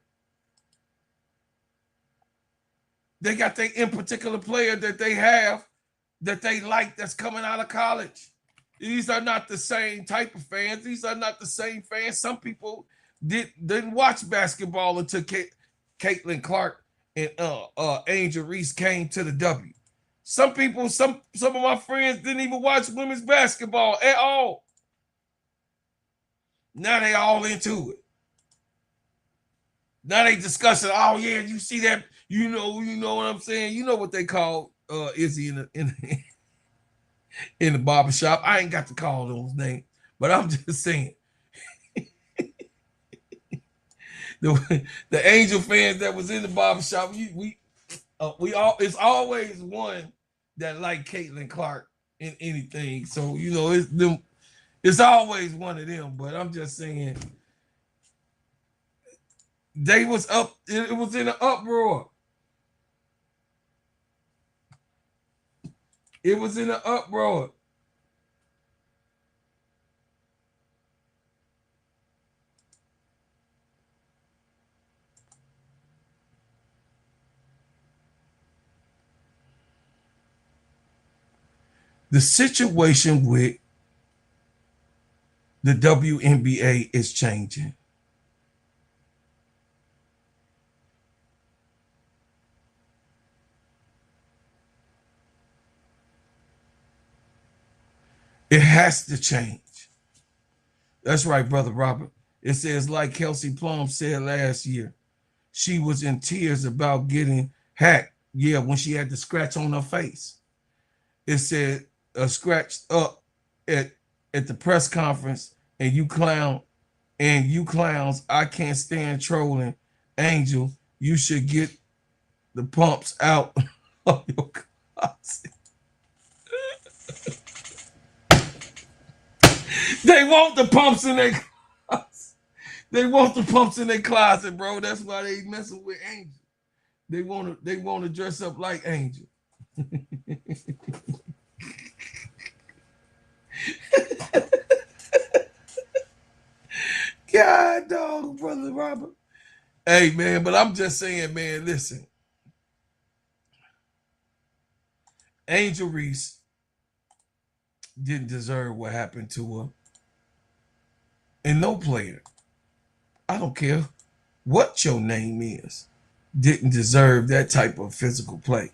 They got their in particular player that they have, that they like, that's coming out of college. These are not the same type of fans. These are not the same fans. Some people didn't watch basketball until Caitlin Clark and Angel Reese came to the W. Some people, some of my friends didn't even watch women's basketball at all. Now they all into it. Now they discussing, oh yeah, you see that, you know what I'm saying? You know what they call Izzy in the barbershop. I ain't got to call those names, but I'm just saying. the Angel fans that was in the barbershop, we all, it's always one that like Caitlin Clark in anything. So, you know, it's them, It's always one of them, but I'm just saying they was up. It was in an uproar. It was in an uproar. The situation with the WNBA is changing. It has to change. That's right, Brother Robert. It says, like Kelsey Plum said last year, she was in tears about getting hacked. Yeah, when she had the scratch on her face. It said scratched up at the press conference, and you clowns, I can't stand trolling. Angel, you should get the pumps out of your closet. They want the pumps in their closet. They want the pumps in their closet, bro. That's why they messing with Angel. They want to dress up like Angel. God, dog, Brother Robert. Hey, man, but I'm just saying, man, listen. Angel Reese didn't deserve what happened to her. And no player, I don't care what your name is, didn't deserve that type of physical play.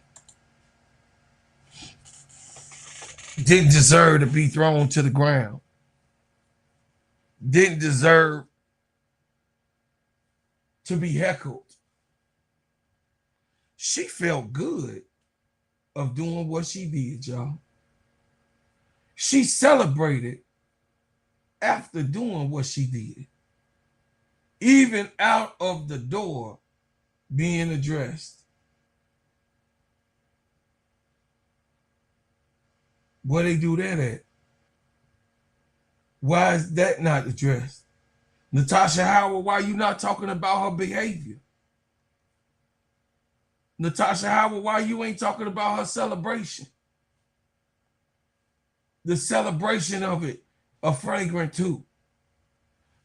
Didn't deserve to be thrown to the ground. Didn't deserve to be heckled. She felt good of doing what she did, y'all. She celebrated after doing what she did. Even out of the door being addressed. Where they do that at? Why is that not addressed? Natasha Howard, why are you not talking about her behavior? Natasha Howard, why you ain't talking about her celebration? The celebration of it, a fragrant too.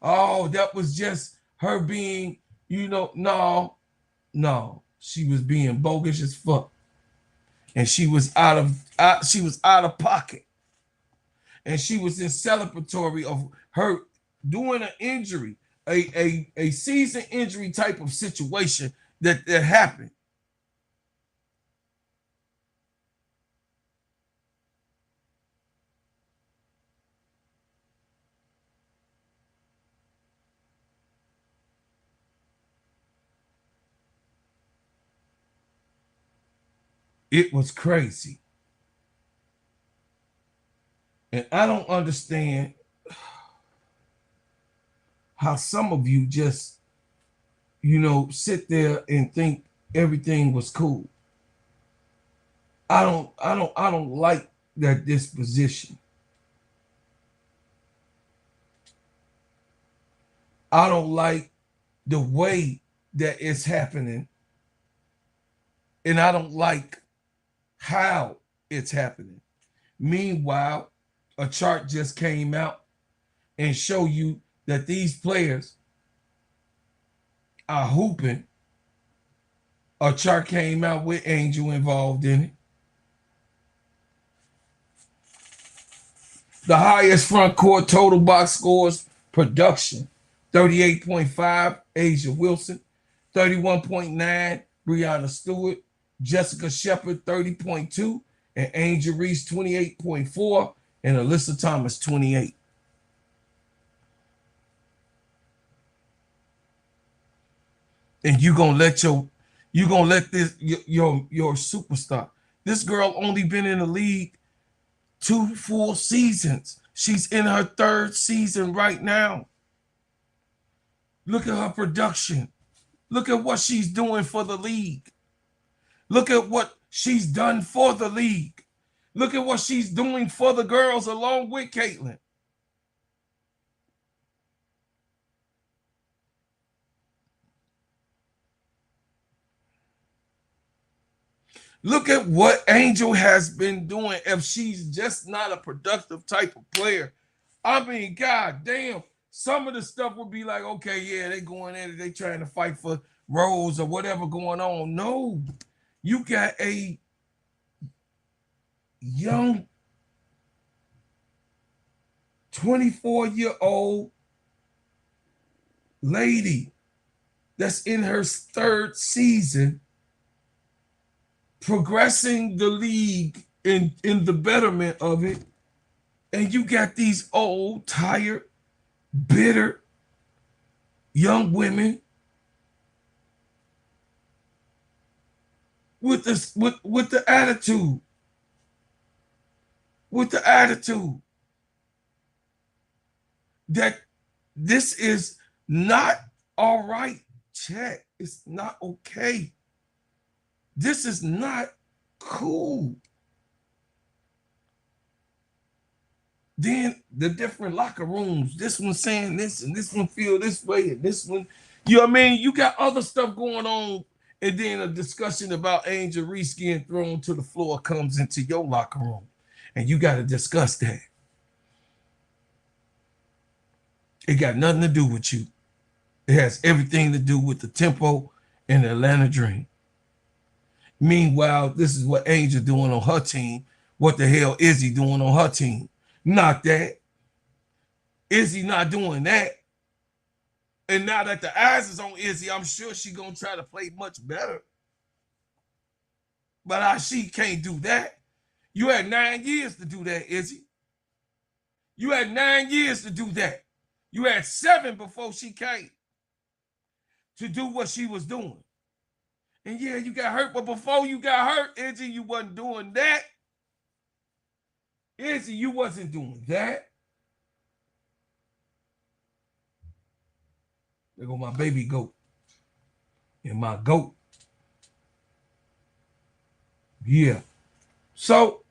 Oh, that was just her being, no. She was being bogus as fuck. And she was out of pocket. And she was in celebratory of her doing an injury, a season injury type of situation that happened. It was crazy. And I don't understand how some of you just, sit there and think everything was cool. I don't like that disposition. I don't like the way that it's happening. And I don't like how it's happening. Meanwhile, a chart just came out and show you that these players are hooping. A chart came out with Angel involved in it. The highest front court total box scores production, 38.5, Asia Wilson, 31.9, Breanna Stewart, Jessica Shepard, 30.2, and Angel Reese, 28.4, and Alyssa Thomas, 28. And you're gonna let this your superstar. This girl only been in the league 2 full seasons. She's in her 3rd season right now. Look at her production. Look at what she's doing for the league. Look at what she's done for the league. Look at what she's doing for the girls along with Caitlin. Look at what Angel has been doing. If she's just not a productive type of player, I mean, god damn, some of the stuff would be like, okay, yeah, they going in it, they trying to fight for roles or whatever going on. No, you got a young 24-year-old lady that's in her third season, progressing the league in the betterment of it. And you got these old, tired, bitter young women with this with the attitude. With the attitude that this is not all right, Chet. It's not okay. This is not cool. Then the different locker rooms, this one saying this and this one feel this way and this one, you know what I mean? You got other stuff going on, and then a discussion about Angel Reese getting thrown to the floor comes into your locker room, and you got to discuss that. It got nothing to do with you. It has everything to do with the tempo and the Atlanta Dream. Meanwhile, this is what Angel doing on her team. What the hell is he doing on her team? Not that. Izzy not doing that. And now that the eyes is on Izzy, I'm sure she gonna try to play much better. But she can't do that. You had 9 years to do that, Izzy. You had 9 years to do that. You had 7 before she came to do what she was doing. And yeah, you got hurt, but before you got hurt, Izzy, you wasn't doing that. Izzy, you wasn't doing that. There go my baby goat. And my goat. Yeah. So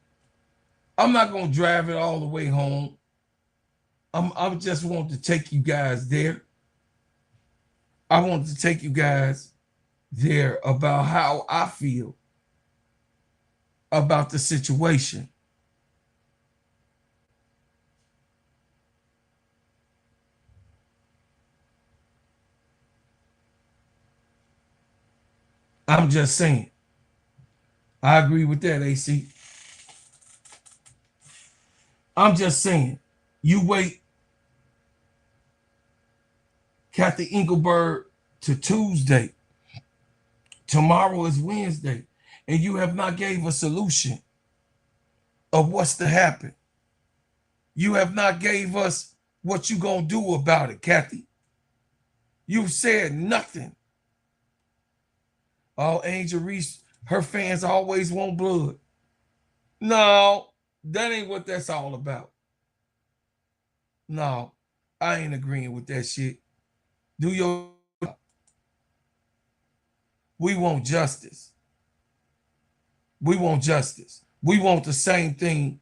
I'm not gonna drive it all the way home. I just want to take you guys there. I want to take you guys there about how I feel about the situation. I'm just saying. I agree with that, AC. I'm just saying. You wait Cathy Englebert to Tuesday. Tomorrow is Wednesday. And you have not gave a solution of what's to happen. You have not gave us what you gonna do about it, Cathy. You've said nothing. Oh, Angel Reese, her fans always want blood. No, that ain't what that's all about. No, I ain't agreeing with that shit. Do your... We want justice. We want justice. We want the same thing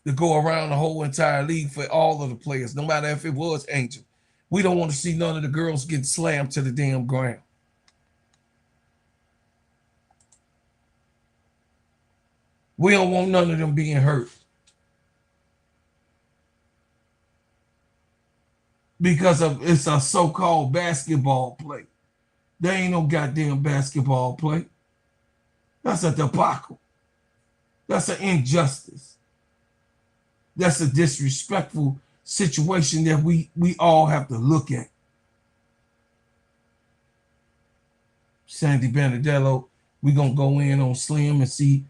to go around the whole entire league for all of the players, no matter if it was Angel. We don't want to see none of the girls get slammed to the damn ground. We don't want none of them being hurt. Because of it's a so-called basketball play. There ain't no goddamn basketball play. That's a debacle. That's an injustice. That's a disrespectful situation that we all have to look at. Sandy Benedello, we're gonna go in on Slim and see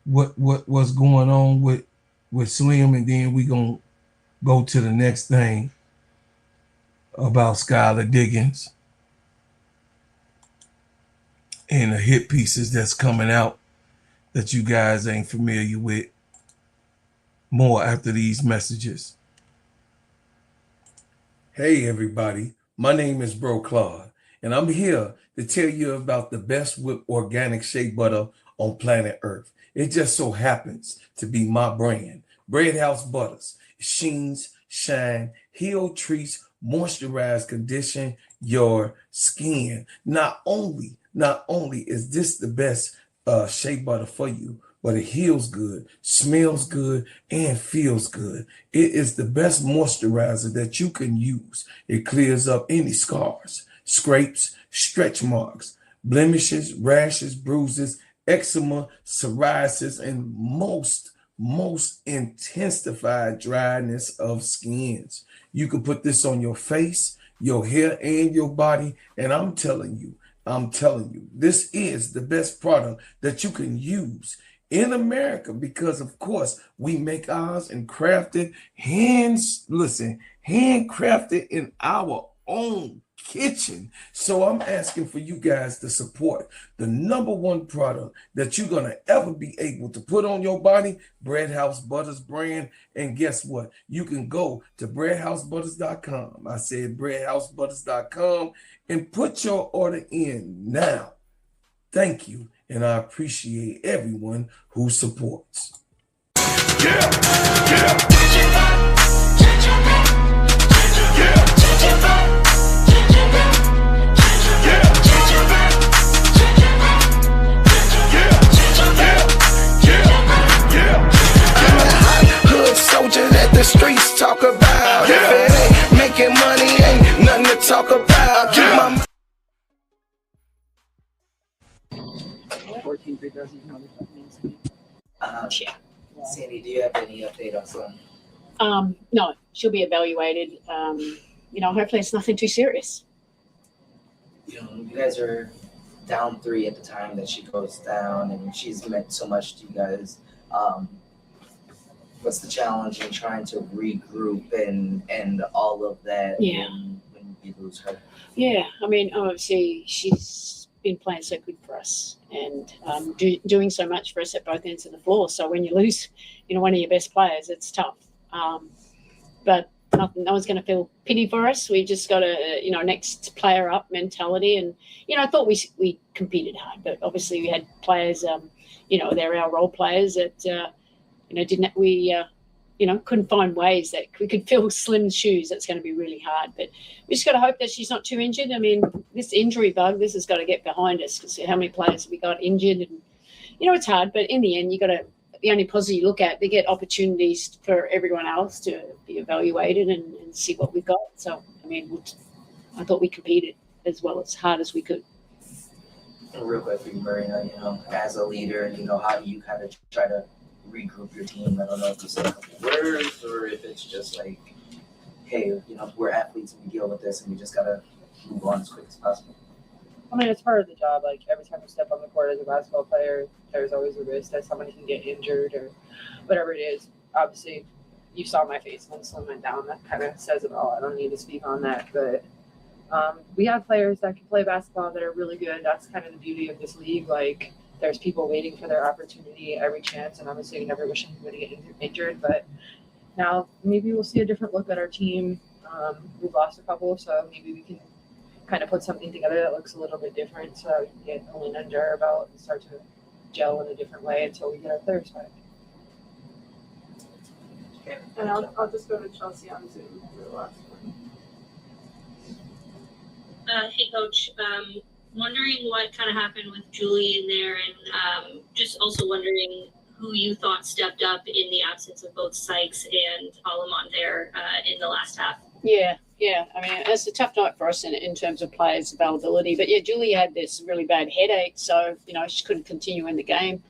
what's going on with Slim, and then we're gonna go to the next thing about Skylar Diggins and the hit pieces that's coming out that you guys ain't familiar with. More after these messages. Hey everybody, my name is Bro Claude, and I'm here to tell you about the best whipped organic shea butter on planet Earth. It just so happens to be my brand, Bread House Butters. It sheens, shine, heal, treats, moisturize, condition your skin. Not only is this the best shea butter for you, but it heals good, smells good, and feels good. It is the best moisturizer that you can use. It clears up any scars, scrapes, stretch marks, blemishes, rashes, bruises, eczema, psoriasis, and most intensified dryness of skins. You can put this on your face, your hair, and your body, and I'm telling you, this is the best product that you can use in America because, of course, we make ours and crafted, handcrafted in our own kitchen. So I'm asking for you guys to support the #1 product that you're going to ever be able to put on your body, Bread House Butters brand. And guess what? You can go to breadhousebutters.com. I said breadhousebutters.com and put your order in now. Thank you. And I appreciate everyone who supports. Soldier that the streets talk about. If it ain't making money, ain't nothing to talk about. Keep my 14 big doesn't know what that means. Sandy, do you have any update on Slim? No, she'll be evaluated. Hopefully it's nothing too serious. You guys are down 3 at the time that she goes down, and she's meant so much to you guys. What's the challenge in trying to regroup and all of that when you lose her? Yeah, obviously she's been playing so good for us and doing so much for us at both ends of the floor. So when you lose, one of your best players, it's tough. But no one's going to feel pity for us. We just got a next player up mentality, and I thought we competed hard, but obviously we had players. They're our role players that. Couldn't find ways that we could fill Slim's shoes. That's going to be really hard. But we just got to hope that she's not too injured. This injury bug, this has got to get behind us because how many players have we got injured? And, it's hard. But in the end, the only positive you look at, they get opportunities for everyone else to be evaluated and see what we've got. So, I thought we competed as well as hard as we could. And real quick for you, Marina, as a leader, how do you kind of try to regroup your team? I don't know if you say a couple words or if it's just like, hey, we're athletes and we deal with this and we just gotta move on as quick as possible. It's part of the job. Like every time you step on the court as a basketball player, there's always a risk that somebody can get injured or whatever it is. Obviously, you saw my face when Slim went down. That kind of says it all. I don't need to speak on that, but we have players that can play basketball that are really good. That's kind of the beauty of this league. Like, there's people waiting for their opportunity every chance, and obviously you never wish anybody to get injured, but now maybe we'll see a different look at our team. We've lost a couple, so maybe we can kind of put something together that looks a little bit different so we can get a win under our belt and start to gel in a different way until we get our players back. Okay. And I'll just go to Chelsea on Zoom for the last one. Hey, Coach. Wondering what kind of happened with Julie in there, and just also wondering who you thought stepped up in the absence of both Sykes and Alamon there in the last half. Yeah. It's a tough night for us in terms of players' availability. But, Julie had this really bad headache, so, she couldn't continue in the game.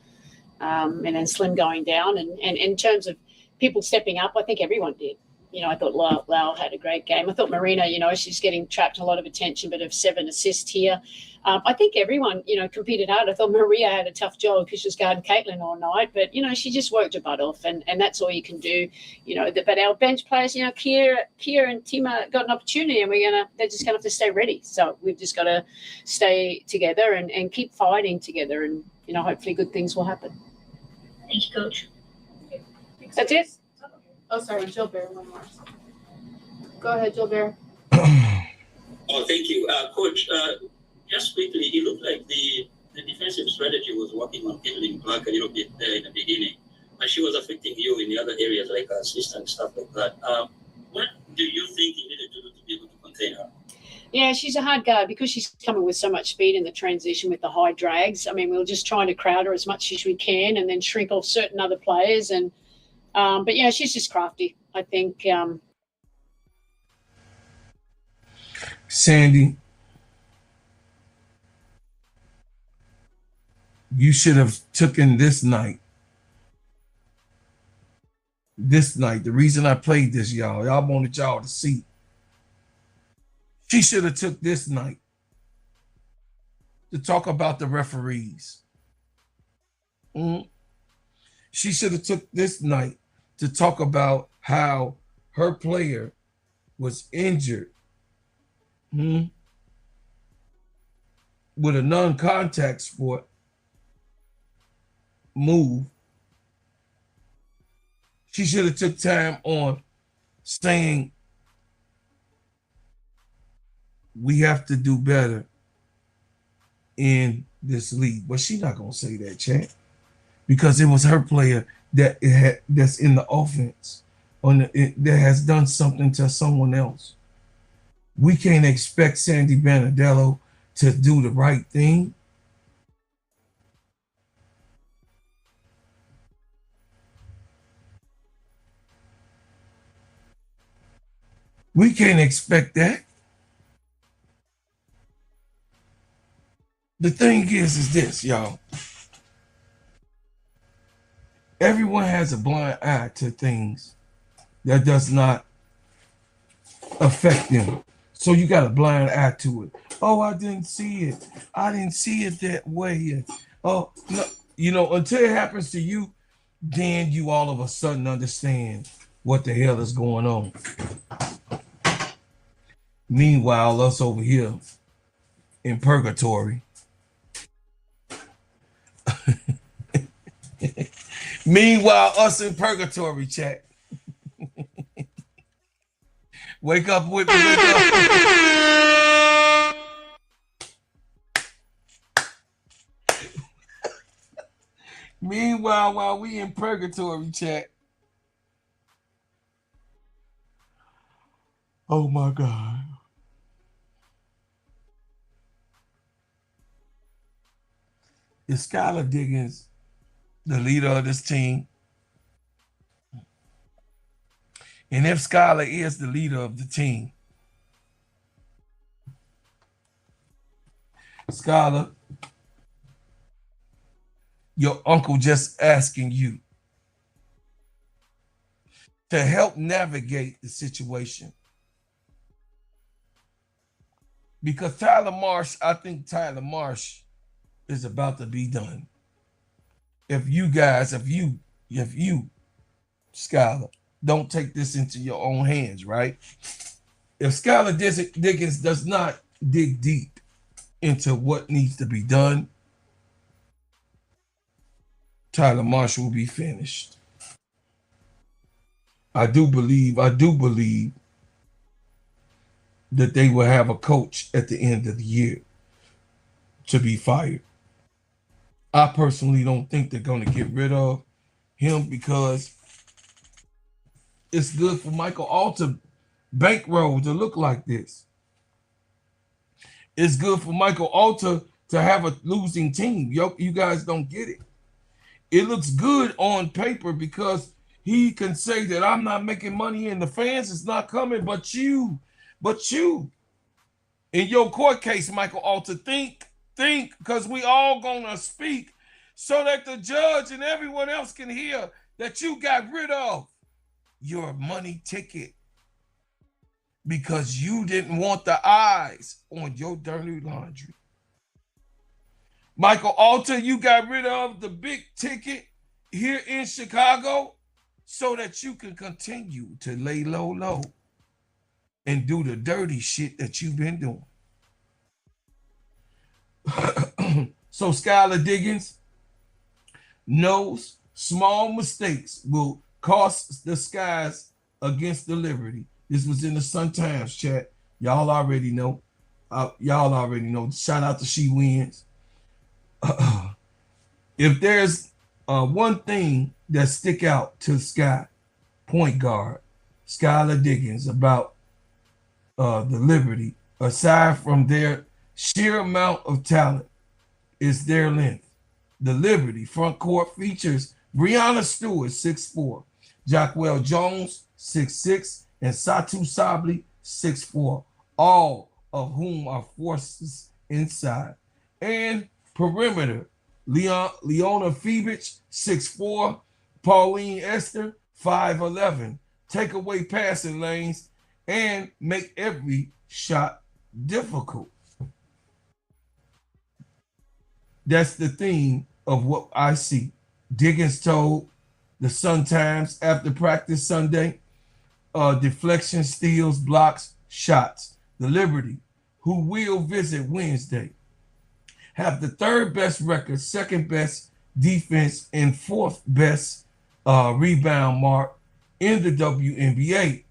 And then Slim going down. And in terms of people stepping up, I think everyone did. I thought Lau had a great game. I thought Marina, she's getting trapped a lot of attention, but of 7 assists here. I think everyone, competed hard. I thought Maria had a tough job because she was guarding Caitlin all night, but, she just worked her butt off, and that's all you can do. But our bench players, Kier and Tima got an opportunity, and they're just going to have to stay ready. So we've just got to stay together and keep fighting together, and, hopefully good things will happen. Thank you, Coach. That's it. Oh, sorry, Gilbert, one more. Go ahead, Gilbert. Oh, thank you. Coach, just quickly, it looked like the defensive strategy was working on Caitlin Clark a little bit there in the beginning, but she was affecting you in the other areas like assist and stuff like that. What do you think you needed to do to be able to contain her? Yeah, she's a hard guard because she's coming with so much speed in the transition with the high drags. I mean, we were just trying to crowd her as much as we can and then shrink off certain other players. And but yeah, she's just crafty, I think. Sandy, you should have taken this night. This night, the reason I played this, y'all wanted y'all to see. She should have took this night to talk about the referees. She should have took this night to talk about how her player was injured with a non-contact sport move. She should have took time on saying we have to do better in this league. But she's not gonna say that, chat, because it was her player that's in the offense that has done something to someone else. We can't expect Sandy Banadello to do the right thing. We can't expect that. The thing is this, y'all. Everyone has a blind eye to things that does not affect them. So you got a blind eye to it. Oh, I didn't see it. I didn't see it that way. Oh, no, until it happens to you, then you all of a sudden understand what the hell is going on. Meanwhile, us over here in purgatory. Meanwhile, us in purgatory, chat. Wake up with me. Wake up. Meanwhile, while we in purgatory, chat. Oh my God. Is Skylar Diggins the leader of this team? And if Skylar is the leader of the team, Skylar, your uncle just asking you to help navigate the situation. Because I think Tyler Marsh is about to be done. If you, Skylar, don't take this into your own hands, right? If Skylar Diggins does not dig deep into what needs to be done, Tyler Marsh will be finished. I do believe that they will have a coach at the end of the year to be fired. I personally don't think they're going to get rid of him because it's good for Michael Alter bankroll to look like this. It's good for Michael Alter to have a losing team. You guys don't get it. It looks good on paper because he can say that I'm not making money and the fans is not coming, but you. In your court case, Michael Alter, think, because we all gonna speak so that the judge and everyone else can hear that you got rid of your money ticket because you didn't want the eyes on your dirty laundry. Michael Alter, you got rid of the big ticket here in Chicago so that you can continue to lay low and do the dirty shit that you've been doing. So Skylar Diggins knows small mistakes will cost the Skies against the Liberty. This was in the Sun-Times, chat. Y'all already know. Shout out to She Wins. If there's one thing that stick out to Sky point guard Skylar Diggins about the Liberty, aside from their sheer amount of talent, is their length. The Liberty front court features Breanna Stewart, 6'4", Jacquel Jones, 6'6", and Satu Sabli, 6'4", all of whom are forces inside. And perimeter, Leona Febich, 6'4", Pauline Esther, 5'11", take away passing lanes and make every shot difficult. That's the theme of what I see. Diggins told the Sun-Times after practice Sunday, deflection, steals, blocks, shots. The Liberty, who will visit Wednesday, have the third best record, second best defense, and fourth best rebound mark in the WNBA.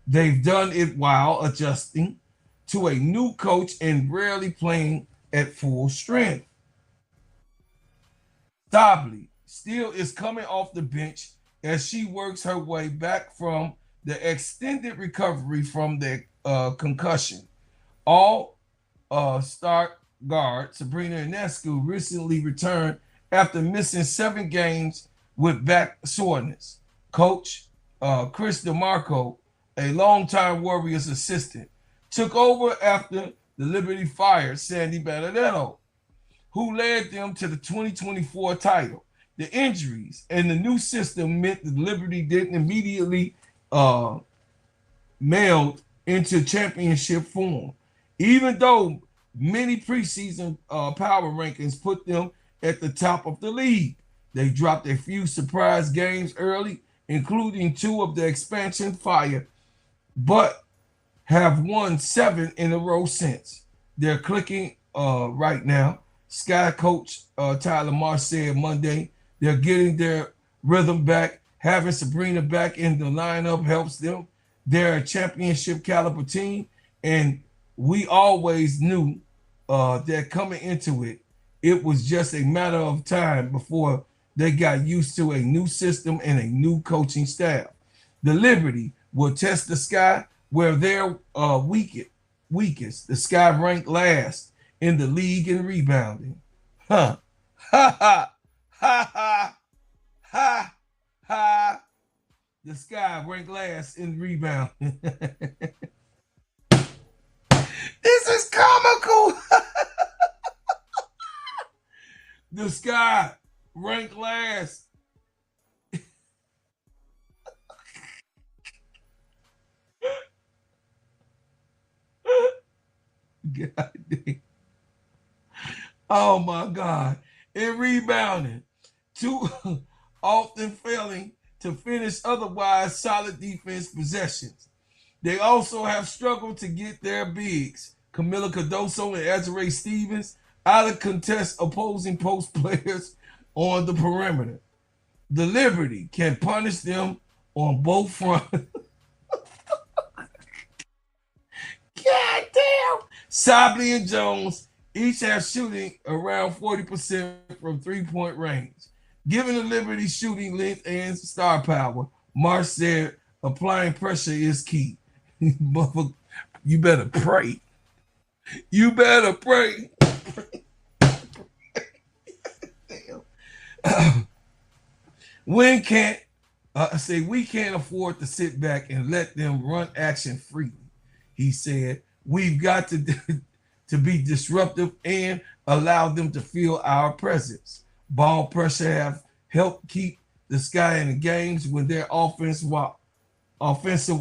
They've done it while adjusting to a new coach and rarely playing at full strength. Sabli still is coming off the bench as she works her way back from the extended recovery from the concussion. All-star guard Sabrina Ionescu recently returned after missing 7 games with back soreness. Coach Chris DeMarco, a longtime Warriors assistant, took over after the Liberty fired Sandy Benedetto, who led them to the 2024 title. The injuries and the new system meant that Liberty didn't immediately meld into championship form, even though many preseason power rankings put them at the top of the league. They dropped a few surprise games early, including 2 of the expansion fire, but have won 7 in a row since. They're clicking right now. Sky coach Tyler Marsh said Monday they're getting their rhythm back. Having Sabrina back in the lineup helps them. They're a championship caliber team, and we always knew that coming into it, it was just a matter of time before they got used to a new system and a new coaching staff. The Liberty will test the Sky where they're weakest. The Sky ranked last in the league in rebounding. Ha ha ha ha ha ha. The Sky ranked last in rebounding. This is comical. The Sky ranked last. God damn. Oh my God. In rebounding, too often failing to finish otherwise solid defense possessions. They also have struggled to get their bigs, Camila Cardoso and Adrees Stevens, out of contest opposing post players on the perimeter. The Liberty can punish them on both fronts. God damn. Sabli and Jones each have shooting around 40% from three-point range. Given the Liberty shooting length and star power, Marsh said applying pressure is key. You better pray. You better pray. We can't afford to sit back and let them run action freely. He said, we've got to be disruptive and allow them to feel our presence. Ball pressure have helped keep the Sky in the games when their offensive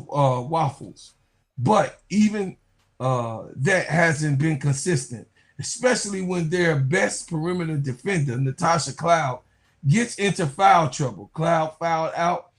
waffles. But even that hasn't been consistent, especially when their best perimeter defender, Natasha Cloud, gets into foul trouble. Cloud fouled out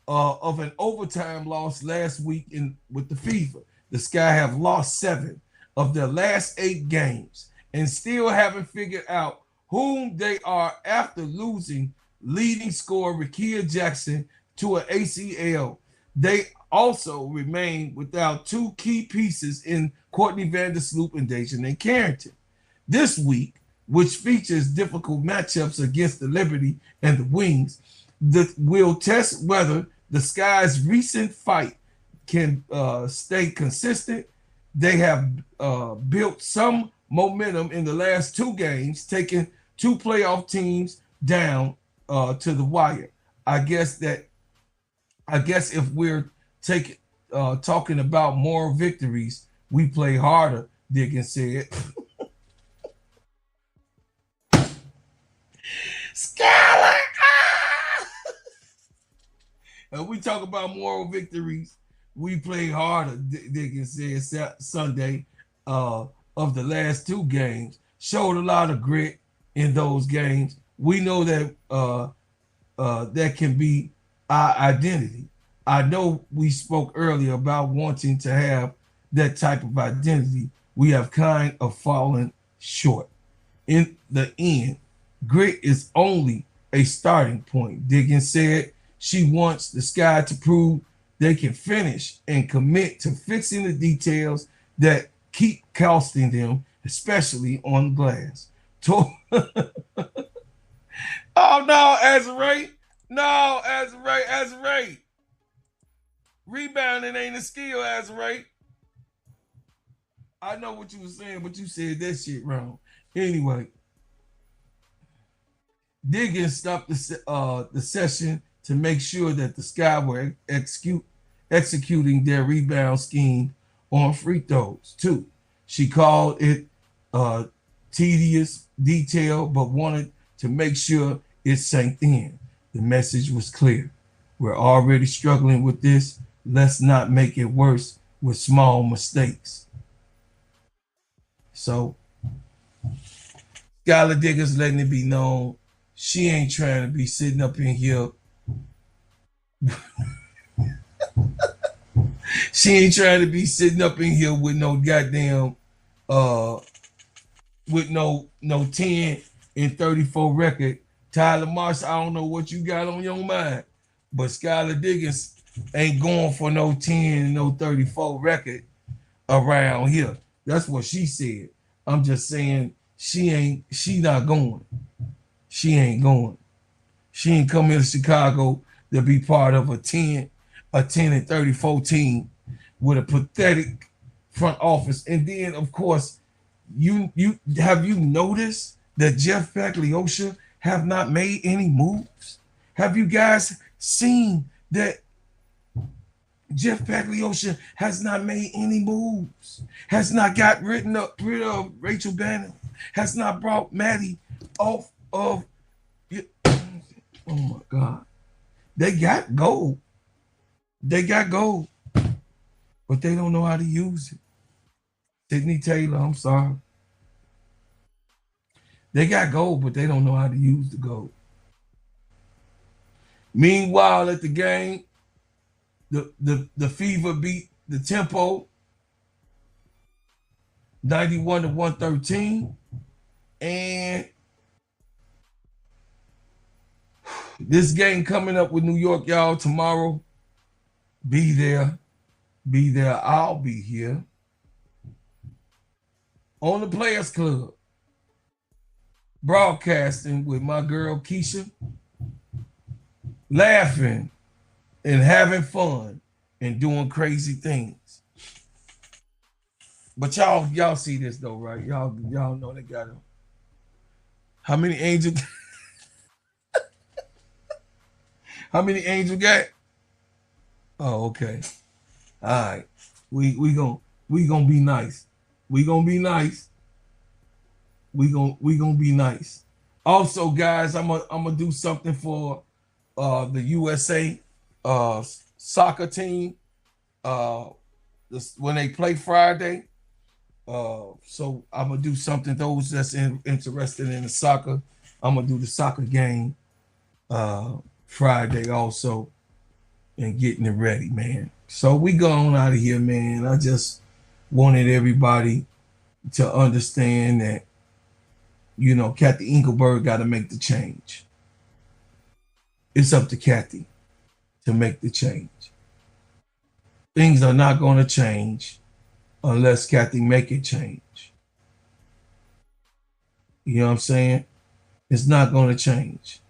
of an overtime loss last week with the Fever. The Sky have lost 7 of their last 8 games and still haven't figured out whom they are after losing leading scorer Rickea Jackson to an ACL. They also remain without 2 key pieces in Courtney Vandersloot and Dejanay Carrington. This week, which features difficult matchups against the Liberty and the Wings, will test whether the Sky's recent fight can stay consistent. they have built some momentum in the last 2 games, taking 2 playoff teams down to the wire. I guess if we're talking about moral victories, we play harder, Diggins said. Skylar! And we talk about moral victories, we play harder, Diggins said Sunday of the last 2 games. Showed a lot of grit in those games. We know that that can be our identity. I know we spoke earlier about wanting to have that type of identity. We have kind of fallen short. In the end, grit is only a starting point. Diggins said she wants the Sky to prove they can finish and commit to fixing the details that keep costing them, especially on glass. Oh no, Azray. No, Azray. Rebounding ain't a skill, Azray. I know what you were saying, but you said that shit wrong. Anyway, Diggins stopped the session to make sure that the Sky were executing their rebound scheme on free throws too. She called it tedious detail, but wanted to make sure it sank in. The message was clear. We're already struggling with this. Let's not make it worse with small mistakes. So, Skylar Diggins letting it be known she ain't trying to be sitting up in here. She ain't trying to be sitting up in here with no goddamn with no 10 and 34 record. Tyler Marsh, I don't know what you got on your mind, but Skylar Diggins ain't going for no 10 and no 34 record around here. That's what she said. I'm just saying she not going. She ain't going. She ain't coming to Chicago to be part of a 10 and 34 team with a pathetic front office. And then, of course, you noticed that Jeff Pagliosha have not made any moves? Have you guys seen that Jeff Pagliosha has not made any moves? Has not got rid of Rachel Bannon? Has not brought Maddie off of? Oh my God! They got gold. They got gold, but they don't know how to use it. Sydney Taylor, I'm sorry. They got gold, but they don't know how to use the gold. Meanwhile, at the game, the Fever beat the Tempo 91-113. And this game coming up with New York, y'all, tomorrow. Be there. Be there. I'll be here. On the Players Club. Broadcasting with my girl Keisha. Laughing and having fun and doing crazy things. But y'all see this though, right? Y'all know they got them. How many angels? How many angels got? Oh, okay. All right. We gonna be nice. We gonna be nice. We gonna be nice. Also, guys, I'm gonna do something for the USA soccer team when they play Friday. So I'm gonna do something. Those that's interested in the soccer, I'm gonna do the soccer game Friday also, and getting it ready, man. So we going out of here, man. I just wanted everybody to understand that, you know, Cathy Englebert got to make the change. It's up to Cathy to make the change. Things are not going to change unless Cathy make it change. You know what I'm saying? It's not going to change.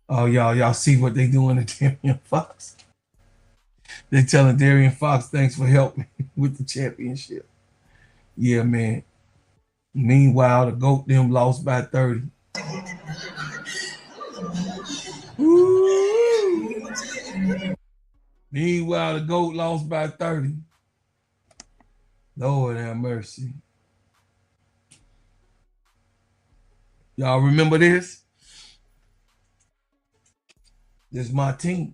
Oh, y'all see what they doing to Darian Fox? They telling Darian Fox, thanks for helping. with the championship. Yeah, man. Meanwhile, the GOAT them lost by 30. Woo! Meanwhile, the GOAT lost by 30. Lord have mercy. Y'all remember this? This is my team.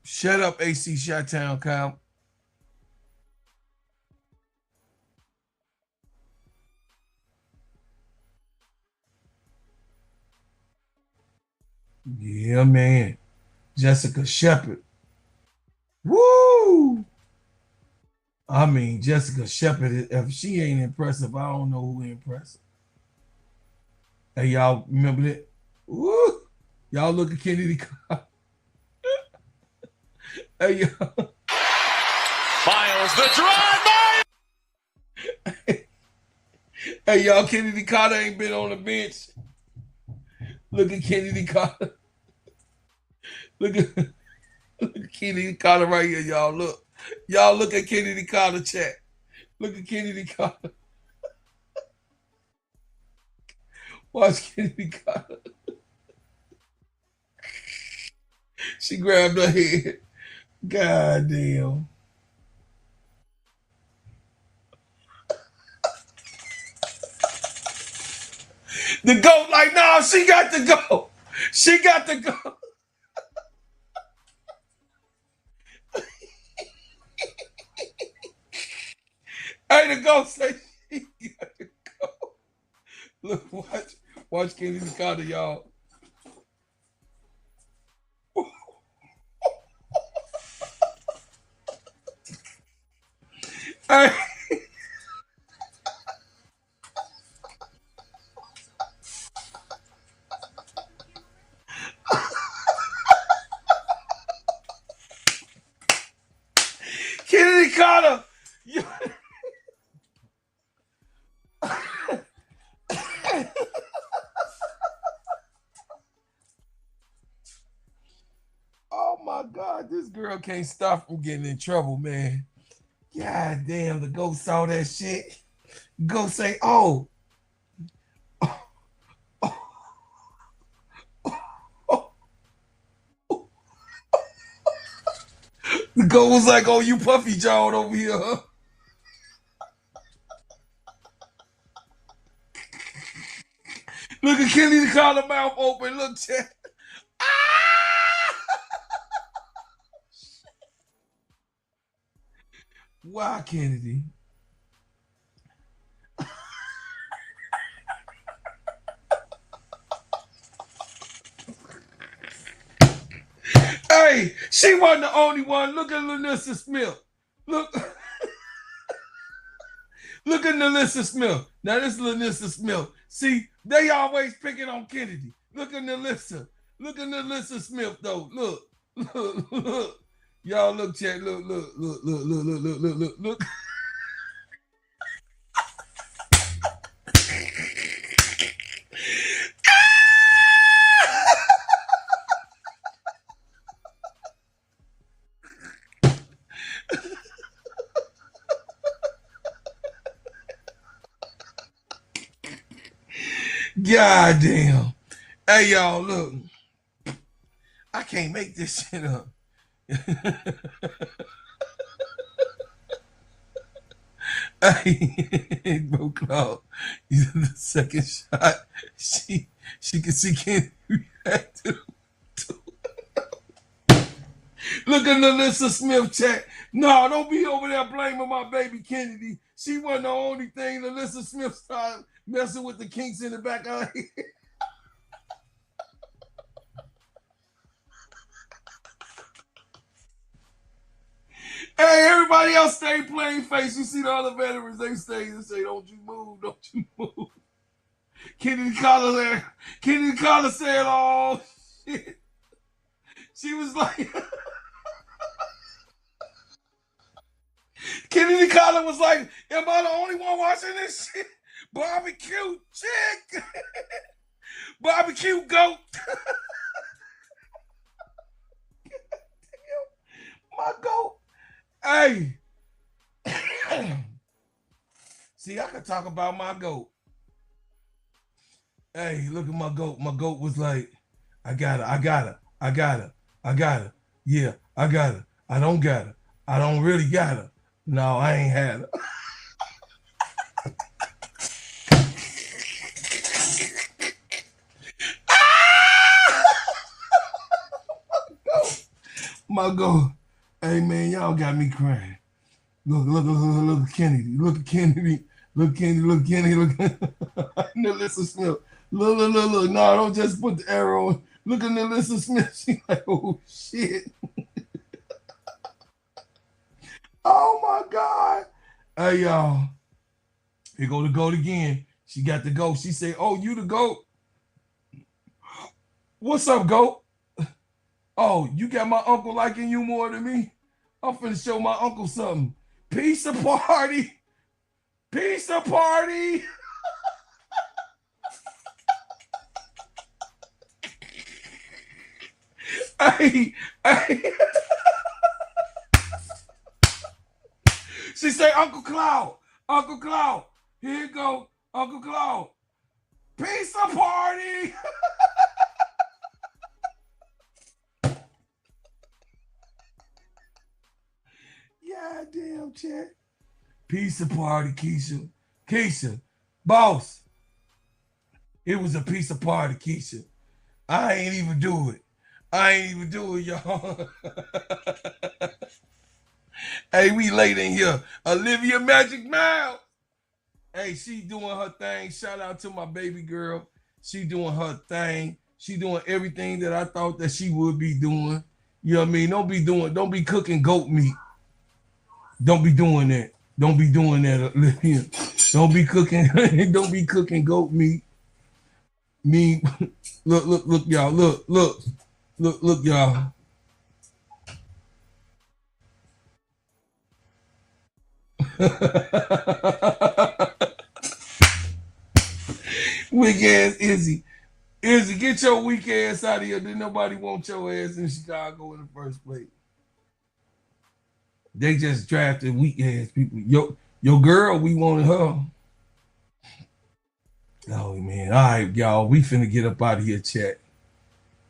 Shut up, AC Chi-Town, Kyle. Yeah, man. Jessica Shepard. Woo! I mean, Jessica Shepard, if she ain't impressive, I don't know who impressive. Hey, y'all remember that? Woo! Y'all look at Kennedy Carter. Hey, y'all. Miles, the drive. Hey, y'all, Kennedy Carter ain't been on the bench. Look at Kennedy Carter. Look at Kennedy Carter right here, y'all. Look. Y'all look at Kennedy Carter chat. Look at Kennedy Carter. Watch Kennedy Carter. She grabbed her head. God damn. The GOAT like, no, she got to go. She got to go. Hey, the GOAT say she got to go. Look, watch Kennedy Carter, y'all. Hey. Kennedy Carter. Oh my God, this girl can't stop from getting in trouble, man. God damn, the GOAT saw that shit. Go say, oh. The GOAT was like, oh, you puffy jawed over here, huh? Look at Kennedy Carter mouth open. Look, chat. Why, Kennedy? Hey, she wasn't the only one. Look at Lanissa Smith. Look. Look at Lanissa Smith. Now, this is Lanissa Smith. See, they always picking on Kennedy. Look at Lanissa. Look at Lanissa Smith, though. Look. Look. Look. Y'all look, chat. Look, look, look, look, look, look, look, look, look, look. God damn. Hey, y'all, look. I can't make this shit up. Hey, bro, Claude, the second shot, she can see Kenny react to. Look at Lanissa Smith chat. No, don't be over there blaming my baby Kennedy. She wasn't the only thing. Lanissa Smith started messing with the kinks in the back of her head. Hey, everybody else stay plain face. You see the other veterans, they stay and say, don't you move, don't you move. Kennedy Carter said, oh, shit. She was like, Kennedy Carter was like, am I the only one watching this shit? Barbecue chick. Barbecue goat. My goat. Hey. See, I could talk about my goat. Hey, look at my goat. My goat was like, I got her. Yeah, I got her. I don't got her. I don't really got her. No, I ain't had her. My goat. Hey, man, y'all got me crying. Look at Kennedy. Look at Kennedy. Look, Kennedy. Napheesa Smith. Look. No, don't just put the arrow on. Look at Napheesa Smith. She's like, oh, shit. Oh, my God. Hey, y'all. Here go the goat again. She got the goat. She say, oh, you the goat. What's up, goat? Oh, you got my uncle liking you more than me? I'm finna show my uncle something. Pizza party. Pizza party. Hey. She say, Uncle Cloud, here you go, Uncle Cloud. Pizza party. Yeah, damn, chat. Pizza party, Keisha. Keisha, boss. It was a pizza party, Keisha. I ain't even do it. Y'all. Hey, we late in here. Olivia Magic Mouth. Hey, she doing her thing. Shout out to my baby girl. She doing her thing. She doing everything that I thought that she would be doing. You know what I mean? Don't be cooking goat meat. Don't be doing that. Olivia. Don't be cooking goat meat. Look, y'all. Look, y'all. Weak ass Izzy. Izzy, get your weak ass out of here. Didn't nobody want your ass in Chicago in the first place. They just drafted weak ass people. Your girl, we wanted her. Oh, man. All right, y'all. We finna get up out of here, chat.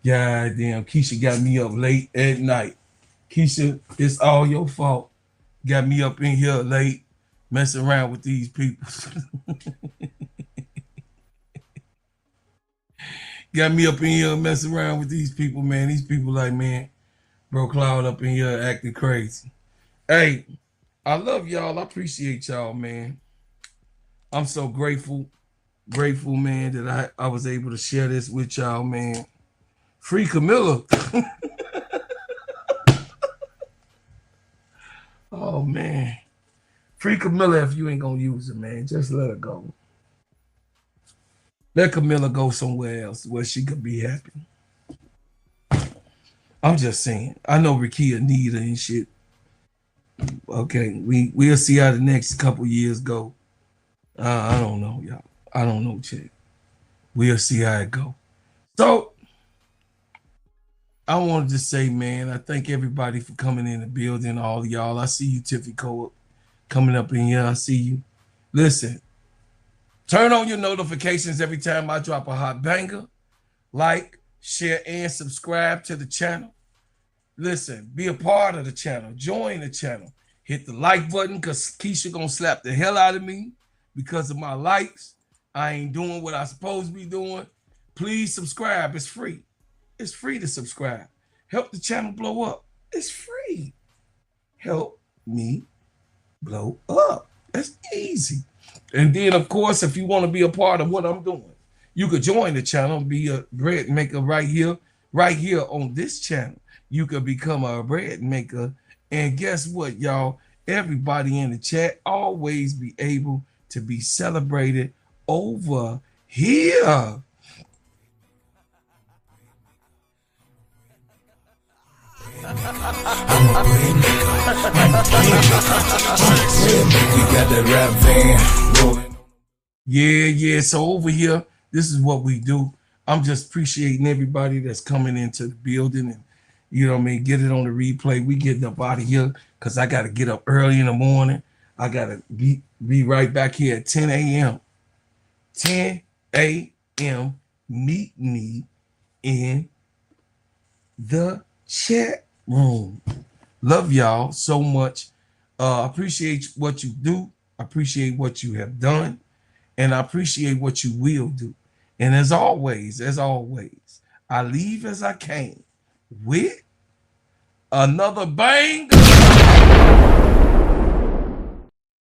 God damn. Keisha got me up late at night. Keisha, it's all your fault. Got me up in here late, messing around with these people. Got me up in here messing around with these people, man. These people like, man, bro, Cloud up in here acting crazy. Hey, I love y'all. I appreciate y'all, man. I'm so grateful, man, that I was able to share this with y'all, man. Free Camilla. Oh, man. Free Camilla if you ain't going to use her, man. Just let her go. Let Camilla go somewhere else where she could be happy. I'm just saying. I know Rikia need her and shit. Okay, we'll see how the next couple years go. I don't know, y'all. I don't know, chick. We'll see how it go. So, I wanted to say, man, I thank everybody for coming in the building, all of y'all. I see you, Tiffy Cole, coming up in here. I see you. Listen, turn on your notifications every time I drop a hot banger. Like, share, and subscribe to the channel. Listen, be a part of the channel. Join the channel. Hit the like button because Keisha gonna slap the hell out of me because of my likes. I ain't doing what I'm supposed to be doing. Please subscribe. It's free. It's free to subscribe. Help the channel blow up. It's free. Help me blow up. That's easy. And then, of course, if you want to be a part of what I'm doing, you could join the channel and be a bread maker right here on this channel. You could become a bread maker. And guess what, y'all? Everybody in the chat always be able to be celebrated over here. We got that rap van rolling. Yeah. So over here, this is what we do. I'm just appreciating everybody that's coming into the building and, you know what I mean, get it on the replay. We getting up out of here because I got to get up early in the morning. I gotta be right back here at 10 a.m. 10 a.m. Meet me in the chat room. Love y'all so much. Appreciate what you do. Appreciate what you have done. And I appreciate what you will do. And as always, I leave as I came with another bang.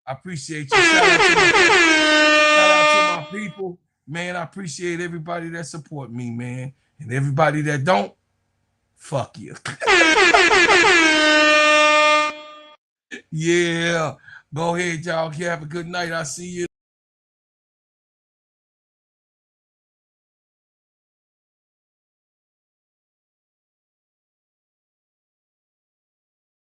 I appreciate you. Shout out to my people. Man, I appreciate everybody that support me, man. And everybody that don't, fuck you. Yeah. Go ahead, y'all. Have a good night. I'll see you.